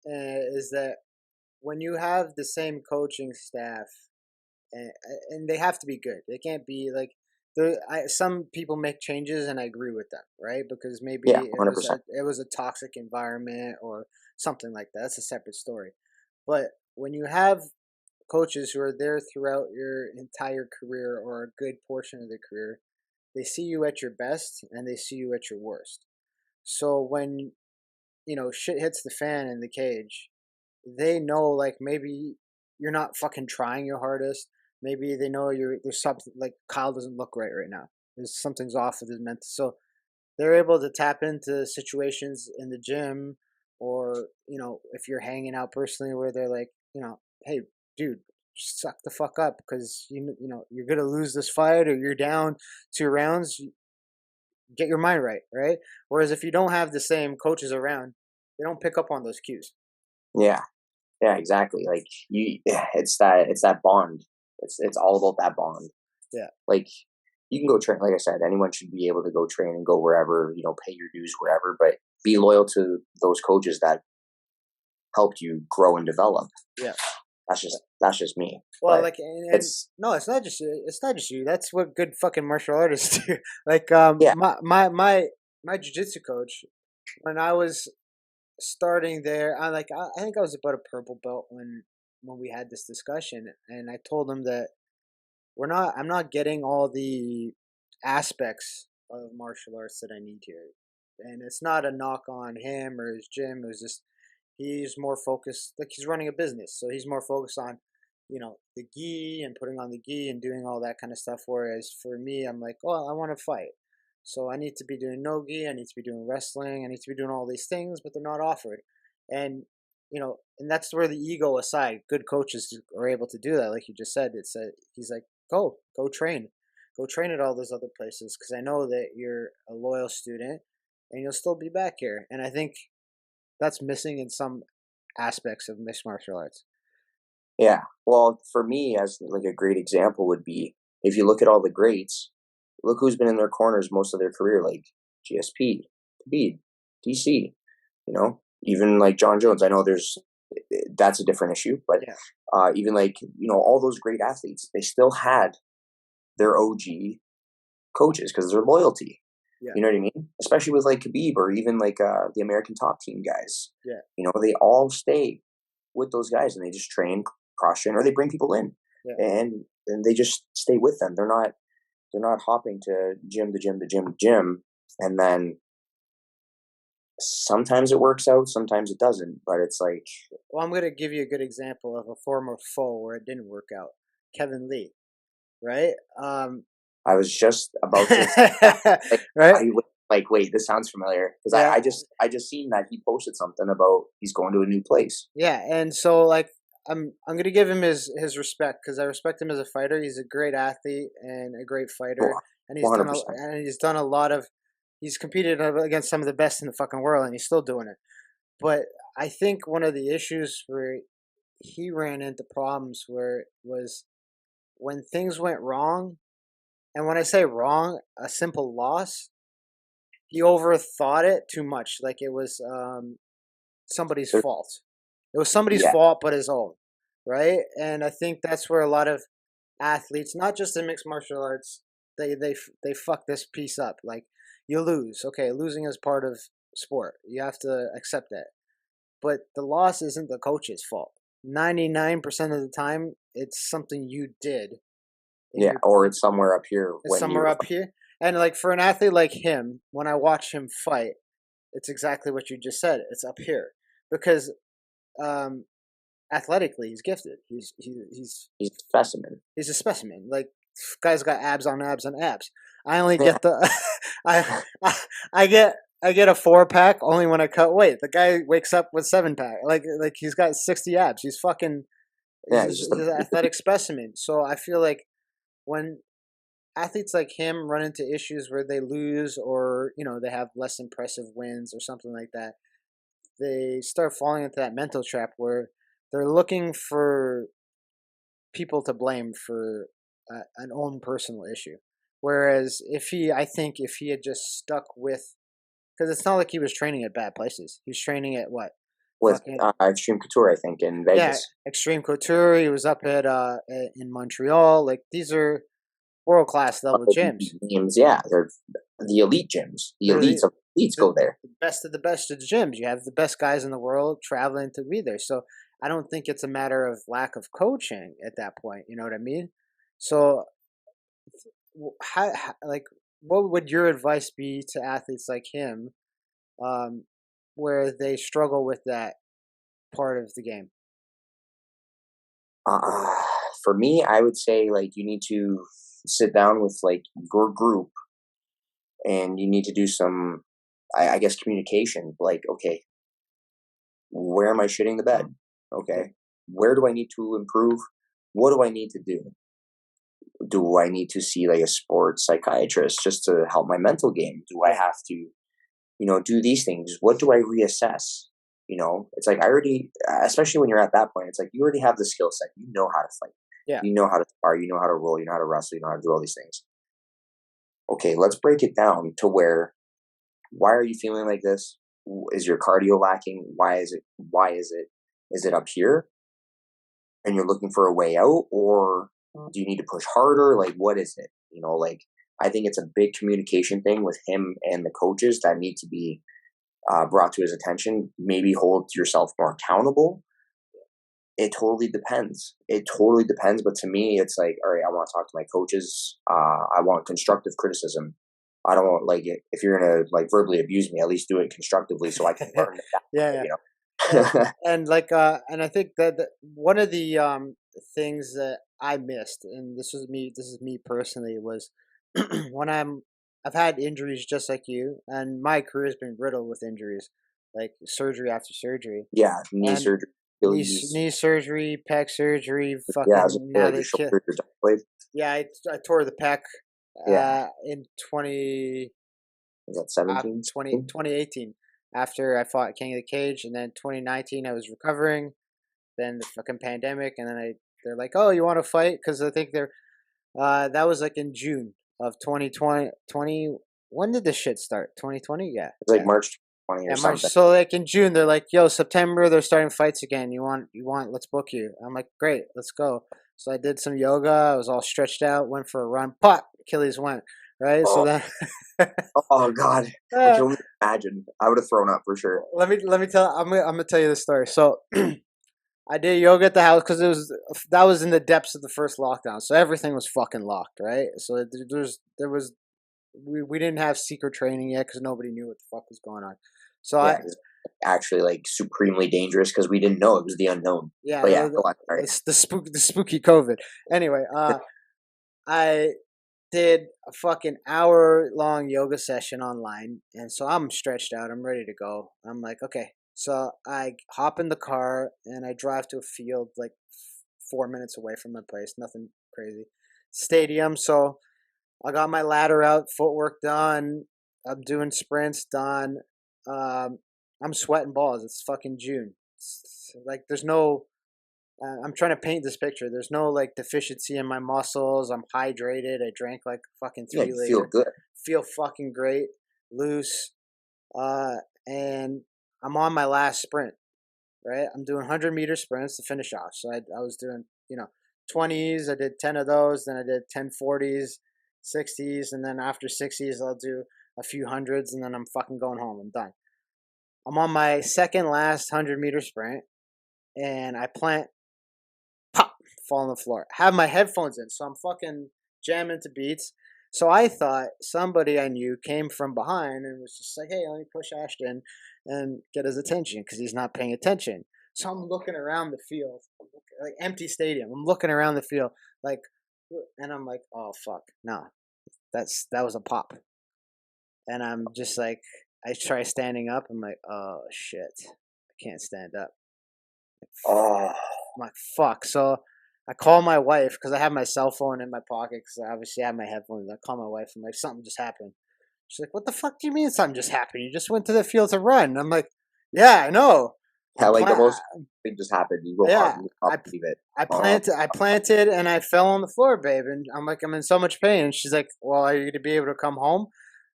is that when you have the same coaching staff, and they have to be good, they can't be like some people make changes, and I agree with them, right? Because maybe Yeah, 100%. it was a toxic environment or something like that. That's a separate story. But when you have coaches who are there throughout your entire career or a good portion of the career, they see you at your best and they see you at your worst. So when shit hits the fan in the cage, they know like maybe you're not fucking trying your hardest. Maybe they know there's something like Kyle doesn't look right now. There's something's off with his mental. So they're able to tap into situations in the gym, or if you're hanging out personally, where they're like, hey, dude, suck the fuck up, because you're gonna lose this fight, or you're down 2 rounds. Get your mind right, right? Whereas if you don't have the same coaches around, they don't pick up on those cues. Yeah, yeah, exactly. Like it's that bond. It's all about that bond. Yeah. Like you can go train. Like I said, anyone should be able to go train and go wherever, pay your dues wherever, but be loyal to those coaches that helped you grow and develop. Yeah. That's just me. Well, but like, no, it's not just you. It's not just you. That's what good fucking martial artists do. Like, yeah. my jiu-jitsu coach, when I was starting there, I think I was about a purple belt when we had this discussion, and I told him that I'm not getting all the aspects of martial arts that I need here. And it's not a knock on him or his gym. It was just, he's more focused, like he's running a business. So he's more focused on, the gi and putting on the gi and doing all that kind of stuff. Whereas for me, I'm like, oh, I want to fight. So I need to be doing no gi. I need to be doing wrestling. I need to be doing all these things, but they're not offered. And, and that's where the ego aside, good coaches are able to do that. Like you just said, he's like, go train at all those other places, because I know that you're a loyal student and you'll still be back here. And I think that's missing in some aspects of mixed martial arts. Yeah. Well, for me, as like a great example would be, if you look at all the greats, look who's been in their corners most of their career, like GSP, Khabib, DC, even like John Jones. I know that's a different issue, but even like, all those great athletes, they still had their OG coaches because their loyalty. Yeah. You know what I mean? Especially with like Khabib, or even like the American Top Team guys. Yeah. They all stay with those guys, and they just train, cross train, or they bring people in, and they just stay with them. They're not hopping to gym to gym to gym to gym, and then sometimes it works out, sometimes it doesn't. But it's like, well, I'm gonna give you a good example of a former foe where it didn't work out. Kevin Lee, right? I was just about to right? Wait, this sounds familiar, because I just seen that he posted something about he's going to a new place. Yeah, and so like I'm gonna give him his respect, because I respect him as a fighter. He's a great athlete and a great fighter, and he's done a lot of. He's competed against some of the best in the fucking world, and he's still doing it. But I think one of the issues where he ran into problems was when things went wrong. And when I say wrong, a simple loss, he overthought it too much. Like it was somebody's fault. It was somebody's fault, but his own, right? And I think that's where a lot of athletes, not just in mixed martial arts, they fuck this piece up. Like, you lose. Okay, losing is part of sport. You have to accept that. But the loss isn't the coach's fault. 99% of the time, it's something you did. Yeah, or it's somewhere up here. It's somewhere up here. And like for an athlete like him, when I watch him fight, it's exactly what you just said. It's up here. Because athletically, he's gifted. He's a specimen. He's a specimen. Like, guy's got abs on abs on abs. I only get the I get a 4-pack only when I cut weight. The guy wakes up with 7-pack. Like he's got 60 abs. He's fucking he's an athletic specimen. So I feel like when athletes like him run into issues where they lose, or they have less impressive wins or something like that, they start falling into that mental trap where they're looking for people to blame for an own personal issue. Whereas I think if he had just stuck with, because it's not like he was training at bad places. He was training at what? with Fucking Extreme Couture, I think, in yeah, Vegas. Extreme Couture. He was up in Montreal. Like these are world class level gyms. Gyms, yeah, they're the elite gyms. The They're elites of elites go there. the best of the best of the gyms. You have the best guys in the world traveling to be there. So I don't think it's a matter of lack of coaching at that point. You know what I mean? So like, what would your advice be to athletes like him, um, where they struggle with that part of the game? Uh, for me, I would say like you need to sit down with like your group, and you need to do some, I guess, communication. Like, okay, where am I shitting the bed? Okay, where do I need to improve? What do I need to do? Do I need to see like a sports psychiatrist just to help my mental game? Do I Yeah, have to, do these things? What do I reassess? It's like I already, especially when you're at that point, it's like you already have the skill set. You know how to fight. yeah, You know how to spar. You know how to roll. You know how to wrestle. You know how to do all these things. Okay, let's break it down to why are you feeling like this? Is your cardio lacking? Why is it? Why is it? Is it up here? And you're looking for a way out, or do you need to push harder? Like, what is it? Like I think it's a big communication thing with him and the coaches that need to be brought to his attention. Maybe hold yourself more accountable. It totally depends. It totally depends. But to me, it's like, all right, I want to talk to my coaches. I want constructive criticism. I don't want like it. If you're gonna like verbally abuse me, at least do it constructively so I can learn that. yeah, yeah. You And know. and like and I think that one of the things that I missed, and this is me personally, was when I've had injuries just like you, and my career has been riddled with injuries, like surgery after surgery, Yeah, knee and surgery, Achilles. knee surgery, pec surgery, Yeah, I was fucking gonna say now like your they kill. shoulder, your jaw blade. Yeah, I tore the pec Yeah, in 20 is that 17? 2018 after I fought King of the Cage, and then 2019 I was recovering. Then the fucking pandemic, and then they're like, "Oh, you want to fight?" Because I think that was like in June of 2020. When did this shit start? 2020? Yeah, It's like yeah, March 20 or yeah, March. something. So like in June, they're like, "Yo, September, they're starting fights again. Let's book you." I'm like, "Great, let's go." So I did some yoga. I was all stretched out. Went for a run. Pop, Achilles went right. So Oh, then, oh God, I uh, can only imagine. I would have thrown up for sure. let me tell. I'm gonna tell you the story. So I did yoga at the house because that was in the depths of the first lockdown, so everything was fucking locked, right? So there was we didn't have secret training yet because nobody knew what the fuck was going on. So Yeah, it's actually like supremely dangerous because we didn't know it was the unknown. yeah, But yeah, go on. Sorry. the spooky COVID. Anyway, I did a fucking hour-long yoga session online, and so I'm stretched out. I'm ready to go. I'm like, okay. So I hop in the car and I drive to a field like 4 minutes away from my place. Nothing crazy. Stadium. So I got my ladder out, footwork done. I'm doing sprints done. Um, I'm sweating balls. It's fucking June. Like there's no. I'm trying to paint this picture. There's no like deficiency in my muscles. I'm hydrated. I drank like fucking Yeah, three you feel liter. good. Feel fucking great, loose. Uh, and I'm on my last sprint. Right, I'm doing 100-meter sprints to finish off. So I was doing 20s. I did 10 of those. Then I did 10 40s, 60s, and then after 60s I'll do a few hundreds, and then I'm fucking going home. I'm done. I'm on my second last 100-meter sprint, and I plant, pop, fall on the floor. Have my headphones in, so I'm fucking jamming to beats. So I thought somebody I knew came from behind and was just like, "Hey, let me push Ashton and get his attention because he's not paying attention." So I'm looking around the field, like empty stadium. I'm looking around the field, like, and I'm like, "Oh fuck, no, that was a pop." And I'm just like, I try standing up. I'm like, "Oh shit, I can't stand up." Oh, I'm like, "Fuck." So I call my wife because I have my cell phone in my pocket because I obviously have my headphones. I call my wife. I'm like, something just happened. She's like, what the fuck do you mean something just happened? You just went to the field to run. I'm like, yeah, I know. I Yeah, like the plan. most thing just happened. You woke up, Yeah, you I can't believe it. I planted, and I fell on the floor, babe. And I'm like, I'm in so much pain. And she's like, well, are you going to be able to come home?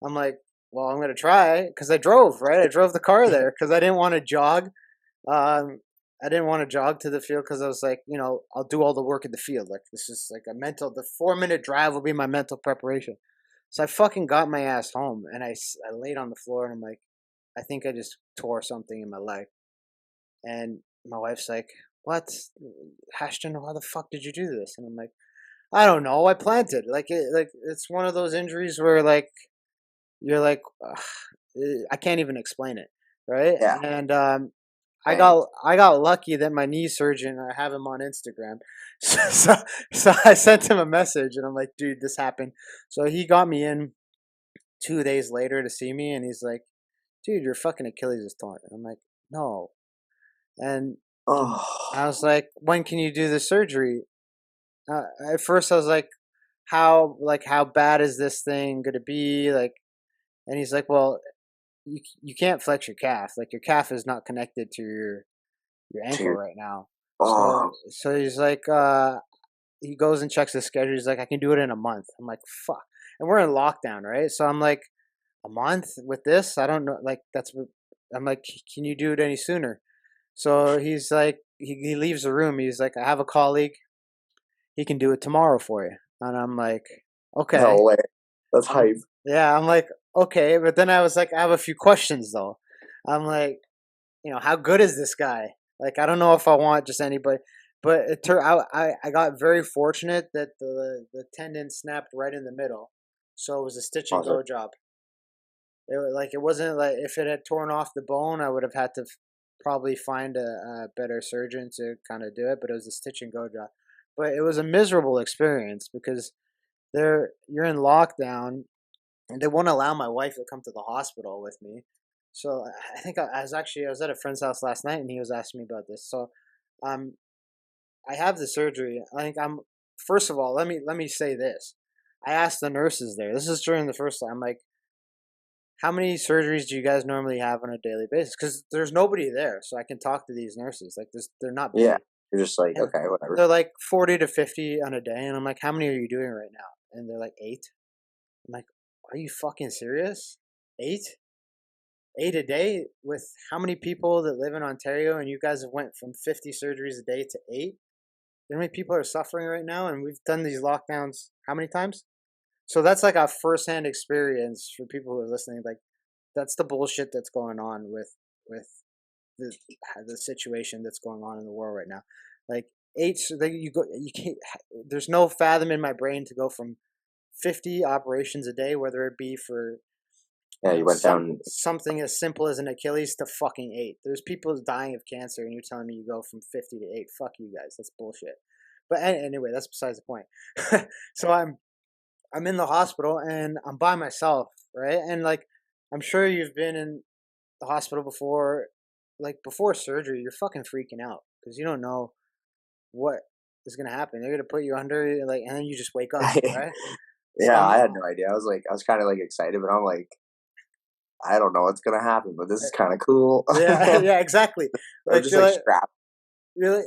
I'm like, well, I'm going to try because I drove, right? I drove the car there because I didn't want to jog. Um, I didn't want to jog to the field because I was like, I'll do all the work in the field. Like this is like the 4 minute drive will be my mental preparation. So I fucking got my ass home and I laid on the floor and I'm like, I think I just tore something in my leg. And my wife's like, what? Ashton, how the fuck did you do this? And I'm like, I don't know. I planted. It's one of those injuries where like, you're like, ugh, I can't even explain it. Right. Yeah, And, man. I got lucky that my knee surgeon, I have him on Instagram. So I sent him a message and I'm like, dude, this happened. So he got me in 2 days later to see me and he's like, dude, your fucking Achilles is torn. And I'm like, no. And I Oh, was like, when can you do the surgery? At first I was like, how bad is this thing going to be? Like, and he's like, well, you can't flex your calf. Like your calf is not connected to your ankle dude. right now. So Oh, so he's like, he goes and checks the schedule. He's like, I can do it in a month. I'm like, fuck. And we're in lockdown, right? So I'm like, a month with this? I don't know. Like I'm like, can you do it any sooner? So he's like, he leaves the room. He's like, I have a colleague. He can do it tomorrow for you. And I'm like, okay. no way. That's hype. Yeah, I'm like, okay. But then I was like, I have a few questions though. I'm like, how good is this guy? Like, I don't know if I want just anybody, but it turned out I got very fortunate that the tendon snapped right in the middle, so it was a stitch and Awesome. go job. It wasn't like if it had torn off the bone, I would have had to probably find a better surgeon to kind of do it, but it was a stitch and go job. But it was a miserable experience because you're in lockdown and they won't allow my wife to come to the hospital with me. So I think I was at a friend's house last night and he was asking me about this. So um I have the surgery. I think I'm first of all, let me say this. I asked the nurses there. This is during the first time. I'm like, how many surgeries do you guys normally have on a daily basis? Because there's nobody there, so I can talk to these nurses. Like this, they're not Yeah, busy, you're just like, and okay, whatever. they're like 40 to 50 on a day. And I'm like, how many are you doing right now? And they're like 8. I'm like, are you fucking serious? 8? 8 a day with how many people that live in Ontario? And you guys have went from 50 surgeries a day to 8. You know how many people are suffering right now? And we've done these lockdowns how many times? So that's like a firsthand experience for people who are listening. Like that's the bullshit that's going on with the the situation that's going on in the world right now. Like you can't. There's no fathom in my brain to go from 50 operations a day, whether it be for Yeah, you went down. something as simple as an Achilles to fucking 8. There's people dying of cancer, and you're telling me you go from 50 to 8. Fuck you guys. That's bullshit. But anyway, that's besides the point. So I'm in the hospital and I'm by myself, right? And like I'm sure you've been in the hospital before, like before surgery, you're fucking freaking out because you don't know what is gonna happen. They're gonna put you under, like, and then you just wake up, right? So Yeah, I had no idea. I was kind of like excited, but I'm like, I don't know what's gonna happen, but this is kind of cool. yeah, yeah, exactly. I'm Like just like strapped. really,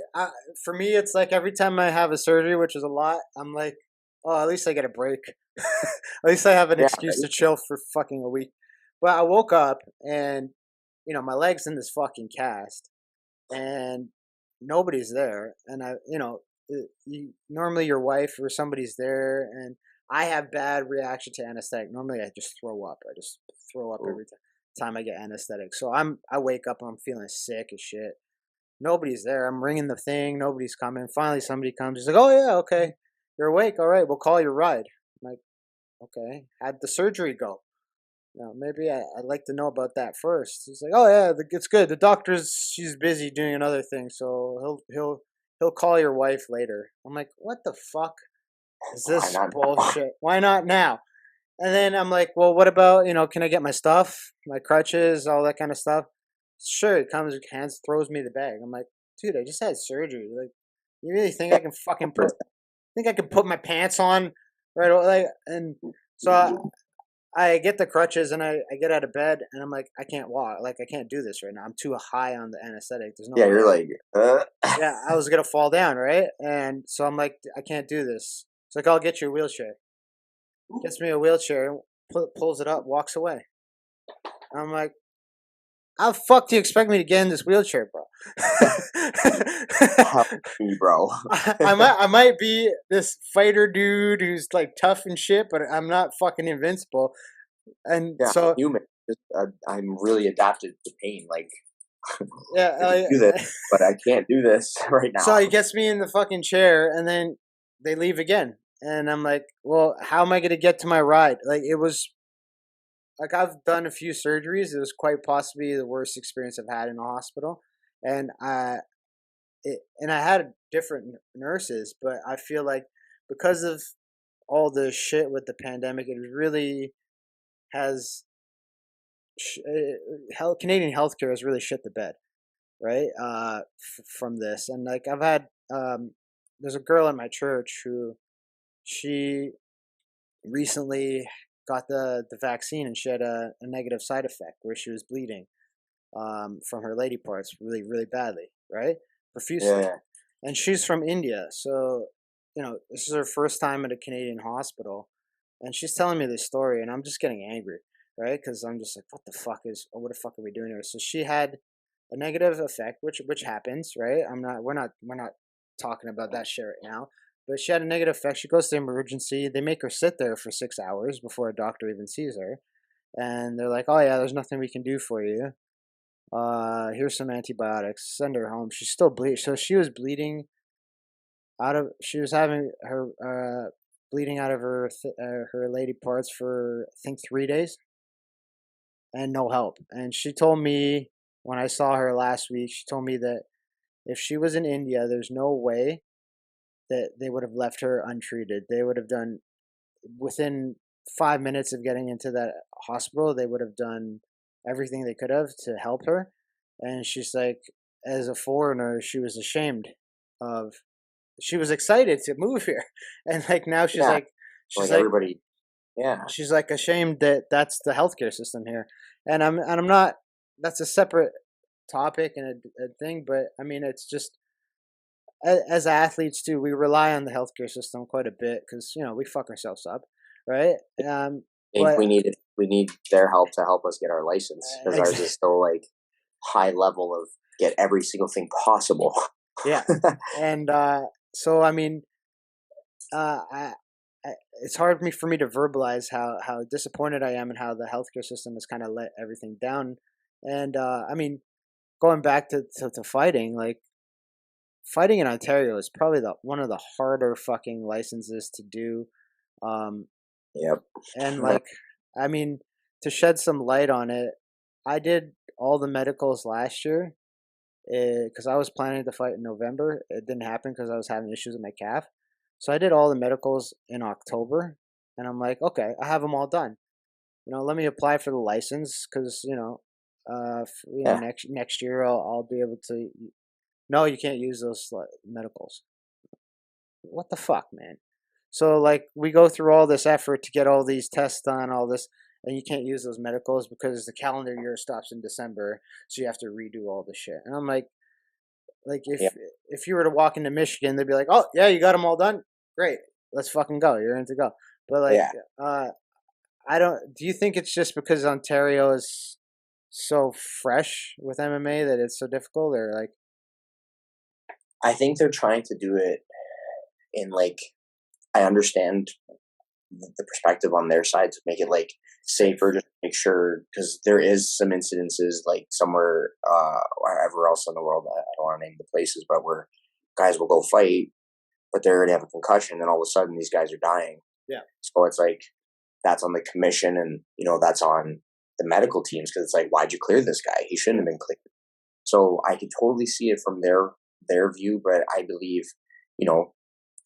for me, it's like every time I have a surgery, which is a lot, I'm like, oh, at least I get a break. At least I have an Yeah, excuse right? to chill for fucking a week. But I woke up and my leg's in this fucking cast, and nobody's there. And normally your wife or somebody's there, and I have bad reaction to anesthetic. Normally I just throw up. I just throw up Ooh, every time I get anesthetic. So I wake up and I'm feeling sick as shit. Nobody's there. I'm ringing the thing. Nobody's coming. Finally, somebody comes. He's like, "Oh yeah, okay, you're awake. All right, we'll call your ride." I'm like, "Okay, how'd the surgery go?" Maybe I'd like to know about that first. He's like, "Oh yeah, it's good. The doctor's she's busy doing another thing, so he'll call your wife later." I'm like, "What the fuck is why this not? bullshit? Why not now?" And then I'm like, "Well, what about can I get my stuff, my crutches, all that kind of stuff?" Sure, it comes, hands throws me the bag. I'm like, "Dude, I just had surgery. Like, You really think I can fucking put my pants on right away? Like, and so I get the crutches and I get out of bed and I'm like, I can't walk. Like, I can't do this right now. I'm too high on the anesthetic. There's no Yeah, way. you're like, Yeah, I was gonna fall down, right? And so I'm like, I can't do this. It's like, I'll get you a wheelchair. Gets me a wheelchair, pulls it up, walks away. I'm like, how the fuck do you expect me to get in this wheelchair, bro? help me, bro. I might be this fighter dude who's like tough and shit, but I'm not fucking invincible. And Yeah, so human. I'm really adapted to pain. Like, yeah, I can do this, but I can't do this right now. so he gets me in the fucking chair, and then they leave again, and I'm like, well, how am I gonna get to my ride? Like, it was like, I've done a few surgeries. It was quite possibly the worst experience I've had in a hospital, and I had different nurses, but I feel like because of all the shit with the pandemic, it really has Canadian healthcare has really shit the bed, right? From this, and like I've had, there's a girl in my church who she recently got the vaccine, and she had a negative side effect where she was bleeding from her lady parts really badly, right? Profusely. Yeah, And she's from India, so this is her first time at a Canadian hospital, and she's telling me this story, and I'm just getting angry, right? Because I'm just like, what the fuck are we doing here? So she had a negative effect, which happens, right? We're not talking about that shit right now. But she had a negative effect. She goes to emergency. They make her sit there for 6 hours before a doctor even sees her, and they're like, "Oh yeah, there's nothing we can do for you. Here's some antibiotics. Send her home." She's still bleeding. So she was bleeding she was having her bleeding out of her lady parts for, I think, 3 days, and no help. And she told me when I saw her last week, she told me that if she was in India, there's no way that they would have left her untreated. They would have done, within 5 minutes of getting into that hospital, they would have done everything they could have to help her. And she's like, as a foreigner, she was ashamed of. She was excited to move here, and like now she's yeah. like, Like everybody. Yeah, she's like ashamed that that's the healthcare system here, and I'm not. That's a separate topic and a thing, but I mean, it's just as athletes too, we rely on the healthcare system quite a bit because we fuck ourselves up, right? But we need their help to help us get our license because ours is still like high level of get every single thing possible. Yeah, and so I mean, it's hard for me to verbalize how disappointed I am and how the healthcare system has kind of let everything down. And I mean, going back to fighting, like fighting in Ontario is probably one of the harder fucking licenses to do. Yep. And like, I mean, to shed some light on it, I did all the medicals last year because I was planning to fight in November. It didn't happen because I was having issues with my calf. So I did all the medicals in October, and I'm like, okay, I have them all done. Let me apply for the license because Yeah. next year I'll be able to. No, you can't use those medicals. What the fuck, man? So like we go through all this effort to get all these tests done, all this, and you can't use those medicals because the calendar year stops in December, so you have to redo all this shit. And I'm like if you were to walk into Michigan, they'd be like, "Oh yeah, you got them all done. Great, let's fucking go. You're in to go." But like, I don't. Do you think it's just because Ontario is so fresh with MMA that it's so difficult, or like? I think they're trying to do it in like, I understand the perspective on their side to make it like safer, just make sure, because there is some incidences like somewhere wherever else in the world, I don't want to name the places, but where guys will go fight, but they already have a concussion, and all of a sudden these guys are dying. Yeah. So it's like that's on the commission, and that's on the medical teams because it's like, why'd you clear this guy? He shouldn't have been cleared. So I can totally see it from their view, but I believe,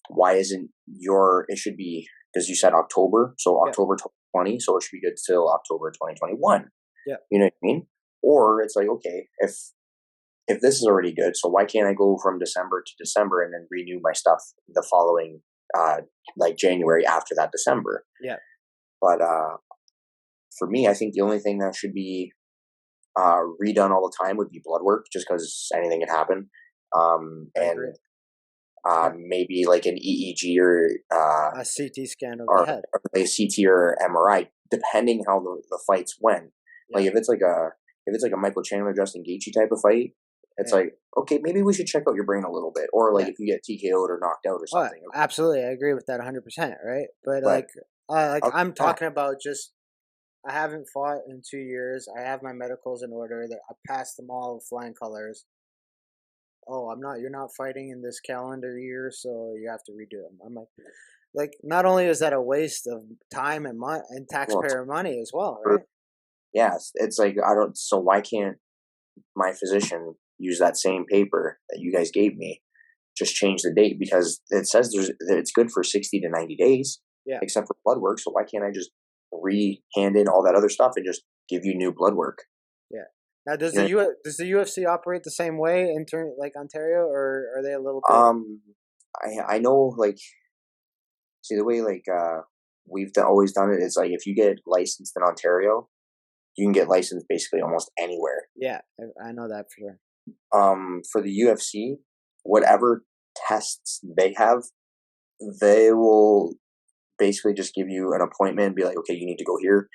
why isn't it should be, because you said October, so October 2020, so it should be good till October 2021. Yeah. You know what I mean? Or it's like, okay, if if this is already good, so why can't I go from December to December and then renew my stuff the following, like January after that December? Yeah, But for me, I think the only thing that should be redone all the time would be blood work, just because anything can happen. I agree. And maybe like an EEG A CT scan of the or head. a CT or MRI, depending how the fights went. Like Yeah, if it's like a Michael Chandler Justin Gaethje type of fight, it's yeah, like, okay, maybe we should check out your brain a little bit, or like yeah. if you get TKO'd or knocked out or Oh, something. absolutely, I agree with that 100%. Right, but But like other I'm than that, talking about just I haven't fought in 2 years. I have my medicals in order. That I passed them all with flying colors. Oh, I'm not. You're not fighting in this calendar year, so you have to redo them. I'm like, not only is that a waste of time and money and well, taxpayer money as well, for, right? yes, it's like I don't. So why can't my physician use that same paper that you guys gave me? Just change the date because it says that it's good for 60 to 90 days, Yeah, except for blood work. So why can't I just hand in all that other stuff and just give you new blood work? yeah. Now, does You know, does the UFC operate the same way in turn like Ontario, or are they a little bit? um, I know like see the way like we've always done it is like if you get licensed in Ontario, you can get licensed basically almost anywhere. Yeah, I know that for sure. For the UFC, whatever tests they have, they will basically just give you an appointment and be like, okay, you need to go here,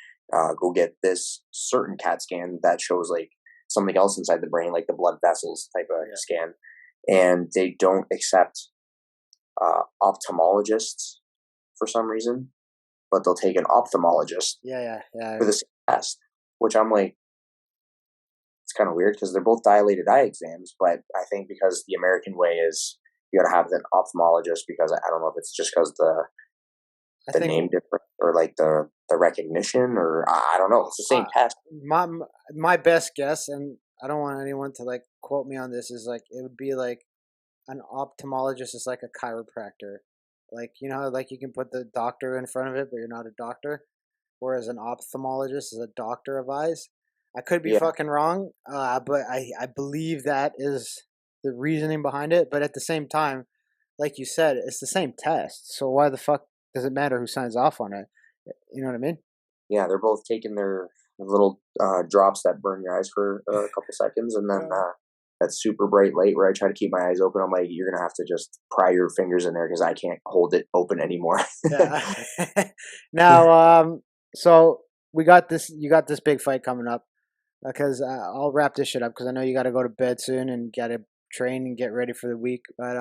go get this certain CAT scan that shows like something else inside the brain, like the blood vessels type of Yeah, scan. And they don't accept ophthalmologists for some reason, but they'll take an ophthalmologist yeah, yeah, for the same test, which I'm like, it's kind of weird because they're both dilated eye exams, but I think because the American way is you got to have an ophthalmologist because I don't know if it's just because I the think name different or like the recognition or I don't know. It's the same uh, test. my my best guess, and I don't want anyone to like quote me on this, is like it would be like an ophthalmologist is like a chiropractor. Like, like you can put the doctor in front of it, but you're not a doctor. Whereas an ophthalmologist is a doctor of eyes. I could be Yeah, fucking wrong, but I believe that is the reasoning behind it. But at the same time, like you said, it's the same test. So why the fuck does it matter who signs off on it? You know what I mean? yeah. They're both taking their little drops that burn your eyes for a couple seconds, and then that super bright light where I try to keep my eyes open. I'm like, you're gonna have to just pry your fingers in there because I can't hold it open anymore. Yeah. Now, so we got this. You got this big fight coming up. Because I'll wrap this shit up because I know you got to go to bed soon and got to train and get ready for the week. But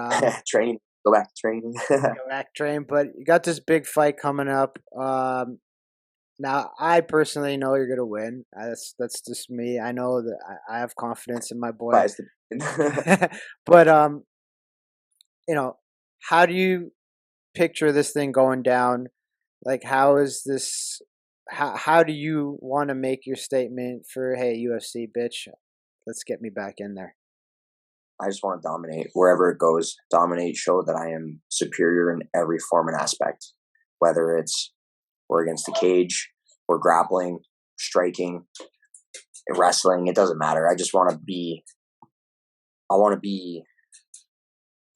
Train, go back to training. go back train. But you got this big fight coming up. Now I personally know you're gonna win. That's just me. I know that I have confidence in my boy. Biased But how do you picture this thing going down? Like, how is this? How do you want to make your statement for hey UFC bitch? Let's get me back in there. I just want to dominate wherever it goes. Dominate, show that I am superior in every form and aspect. Whether it's we're against the cage, we're grappling, striking, wrestling, it doesn't matter. I just want to be. I want to be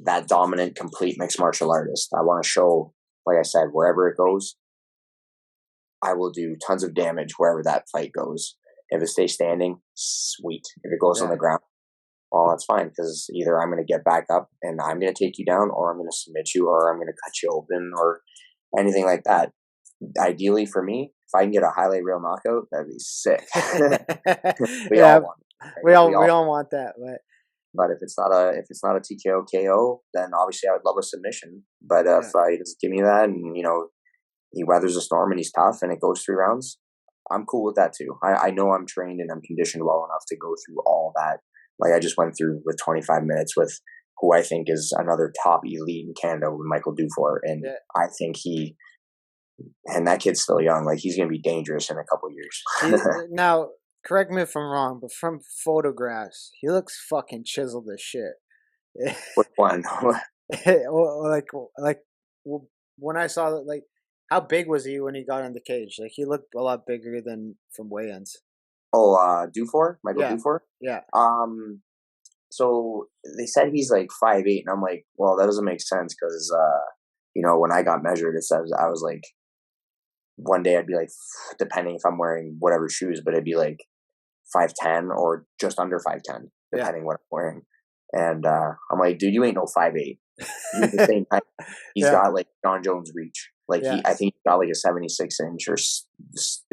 that dominant, complete mixed martial artist. I want to show, like I said, wherever it goes, I will do tons of damage wherever that fight goes. If it stays standing, sweet. If it goes on Yeah, the ground, well, that's fine because either I'm going to get back up and I'm going to take you down, or I'm going to submit you, or I'm going to cut you open, or anything like that. Ideally, for me, if I can get a highlight reel knockout, that'd be sick. We yeah. all want it, We right? We all we all. all want that, but But if it's not a TKO KO, then obviously I would love a submission. But if yeah, I just give me that, and he weathers the storm and he's tough and it goes 3 rounds, I'm cool with that too. I know I'm trained and I'm conditioned well enough to go through all that. Like I just went through with 25 minutes with who I think is another top elite in Canada with Michael Dufour, and yeah. I think and that kid's still young. Like he's gonna be dangerous in a couple He years. now correct me if I'm wrong, but from photographs, he looks fucking chiseled as shit. Which one? Or like when I saw that, like, how big was he when he got in the cage? Like, he looked a lot bigger than from weigh-ins. Oh, Dufour, Michael Yeah, Dufour. yeah, Um, so they said he's like 5'8", and I'm like, well, that doesn't make sense because when I got measured, it says I was like one day I'd be like, depending if I'm wearing whatever shoes, but it'd be like 5'10" or just under 5'10", depending what I'm wearing. And I'm like, dude, you ain't no 5'8". He's the same height. He's got like John Jones reach. Like I think he's got like a 76-inch or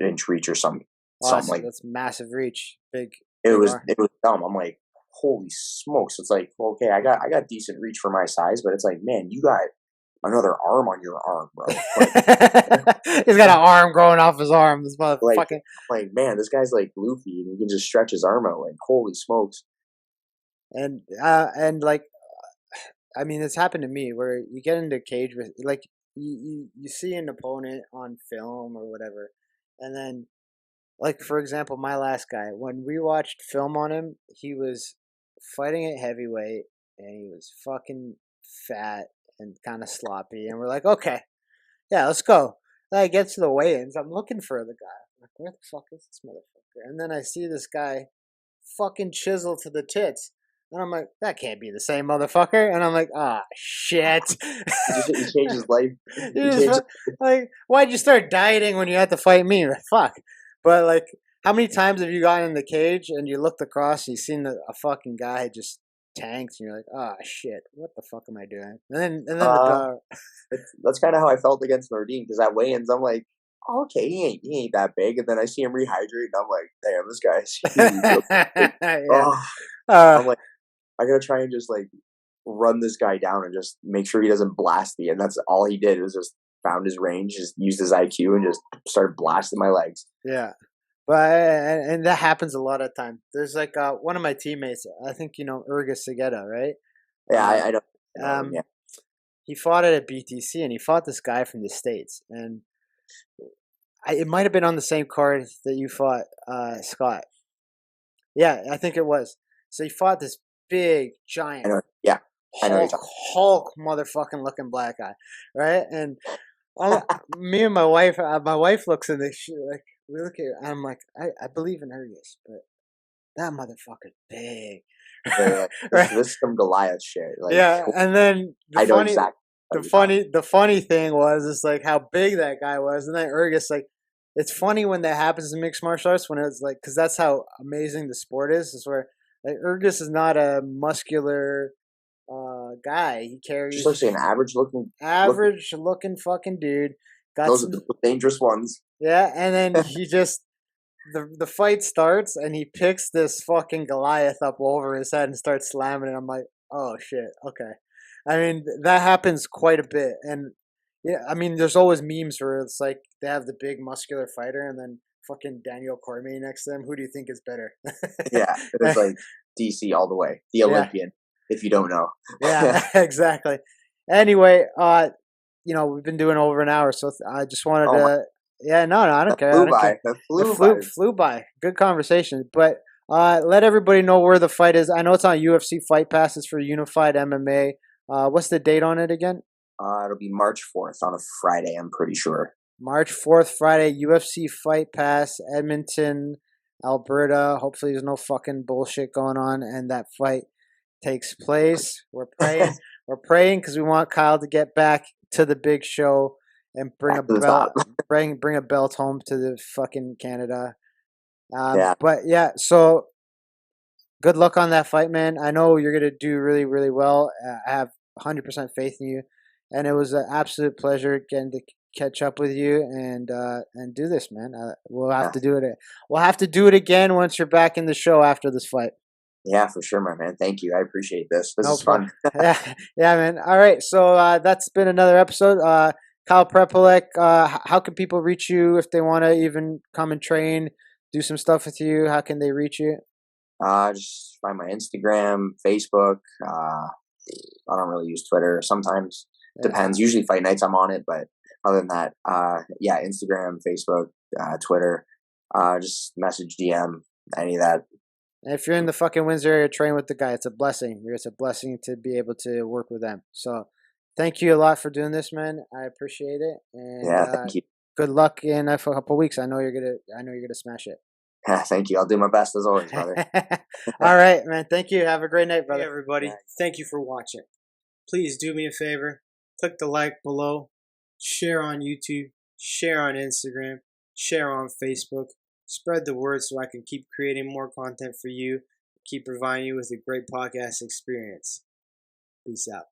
inch reach or something. Something like that's massive reach. Big. It was dumb. I'm like, holy smokes! It's like, okay, I got decent reach for my size, but it's like, man, you got another arm on your arm, bro. Like, he's got an arm growing off his arm. This motherfucking like, man, this guy's like Luffy, and he can just stretch his arm out. Like, holy smokes! And like, I mean, it's happened to me where you get into a cage with like you see an opponent on film or whatever, and then like for example, my last guy, when we watched film on him, he was fighting at heavyweight and he was fucking fat and kind of sloppy, and we're like, okay, yeah, let's go. Then I get to the weigh-ins, I'm looking for the guy. I'm like, where the fuck is this motherfucker? And then I see this guy fucking chiseled to the tits. And I'm like, that can't be the same motherfucker. And I'm like, ah, shit. He changed his life. Like, why'd you start dieting when you had to fight me? Fuck. But like, how many times have you gotten in the cage and you looked across and you seen a fucking guy just tanked and you're like, ah, shit, what the fuck am I doing? And then that's kind of how I felt against Nordine, because at weigh-ins I'm like, oh, okay, he ain't that big, and then I see him rehydrate, and I'm like, damn, this guy's huge. I'm like, I gotta try and just like run this guy down and just make sure he doesn't blast me. And that's all he did, was just found his range, just used his IQ, and just started blasting my legs. Yeah. But and that happens a lot of times. There's like one of my teammates, I think you know Urga Segeta, right? Yeah, I don't. Yeah. He fought at a BTC, and he fought this guy from the States, and it might have been on the same card that you fought, Scott. Yeah, I think it was. So he fought this big giant, Hulk motherfucking looking black guy, right? And me and my wife looks in this shit, like we look at it, I'm like, I believe in Urgus, but that motherfucker's big. Right? This is some Goliath shit. Like, yeah, and then the funny thing was, it's like how big that guy was, and then Urgus, like, it's funny when that happens in mixed martial arts, when it's like, because that's how amazing the sport is where like Urgus is not a muscular guy. He carries just like an average looking fucking dude. Those are the dangerous ones. Yeah, and then he just the fight starts and he picks this fucking Goliath up over his head and starts slamming it. I'm like, oh shit, okay. I mean, that happens quite a bit, and yeah, I mean, there's always memes where it's like they have the big muscular fighter and then fucking Daniel Cormier next to them. Who do you think is better? Yeah, it's like DC all the way, the Olympian. If you don't know. Yeah, exactly. Anyway, we've been doing over an hour, so I just wanted to. Yeah, no, I don't care. That flew by. Good conversation, but let everybody know where the fight is. I know it's on UFC Fight Pass. It's for Unified MMA. What's the date on it again? It'll be March 4th on a Friday, I'm pretty sure. March 4th, Friday, UFC Fight Pass, Edmonton, Alberta. Hopefully there's no fucking bullshit going on and that fight takes place. We're praying. We're praying because we want Kyle to get back to the big show and bring a belt, bring a belt home to the fucking Canada. But yeah, so good luck on that fight, man. I know you're gonna do really, really well. I have 100% faith in you, and it was an absolute pleasure getting to catch up with you and do this, man. We'll have to do it. We'll have to do it again once you're back in the show after this fight. Yeah, for sure, my man. Thank you. I appreciate this. This is fun. yeah, man. All right. So that's been another episode. Kyle Prepolec, how can people reach you if they want to even come and train, do some stuff with you? How can they reach you? Just find my Instagram, Facebook. I don't really use Twitter sometimes. Depends. Usually fight nights I'm on it, but other than that, Instagram, Facebook, Twitter, just message, DM, any of that. And if you're in the fucking Windsor area, train with the guy. It's a blessing. It's a blessing to be able to work with them. So thank you a lot for doing this, man. I appreciate it. And thank you. Good luck in a couple of weeks. I know you're gonna smash it. Thank you. I'll do my best as always, brother. All right, man. Thank you. Have a great night, brother. Hey, everybody. Thank you for watching. Please do me a favor. Click the like below. Share on YouTube. Share on Instagram. Share on Facebook. Spread the word so I can keep creating more content for you. Keep providing you with a great podcast experience. Peace out.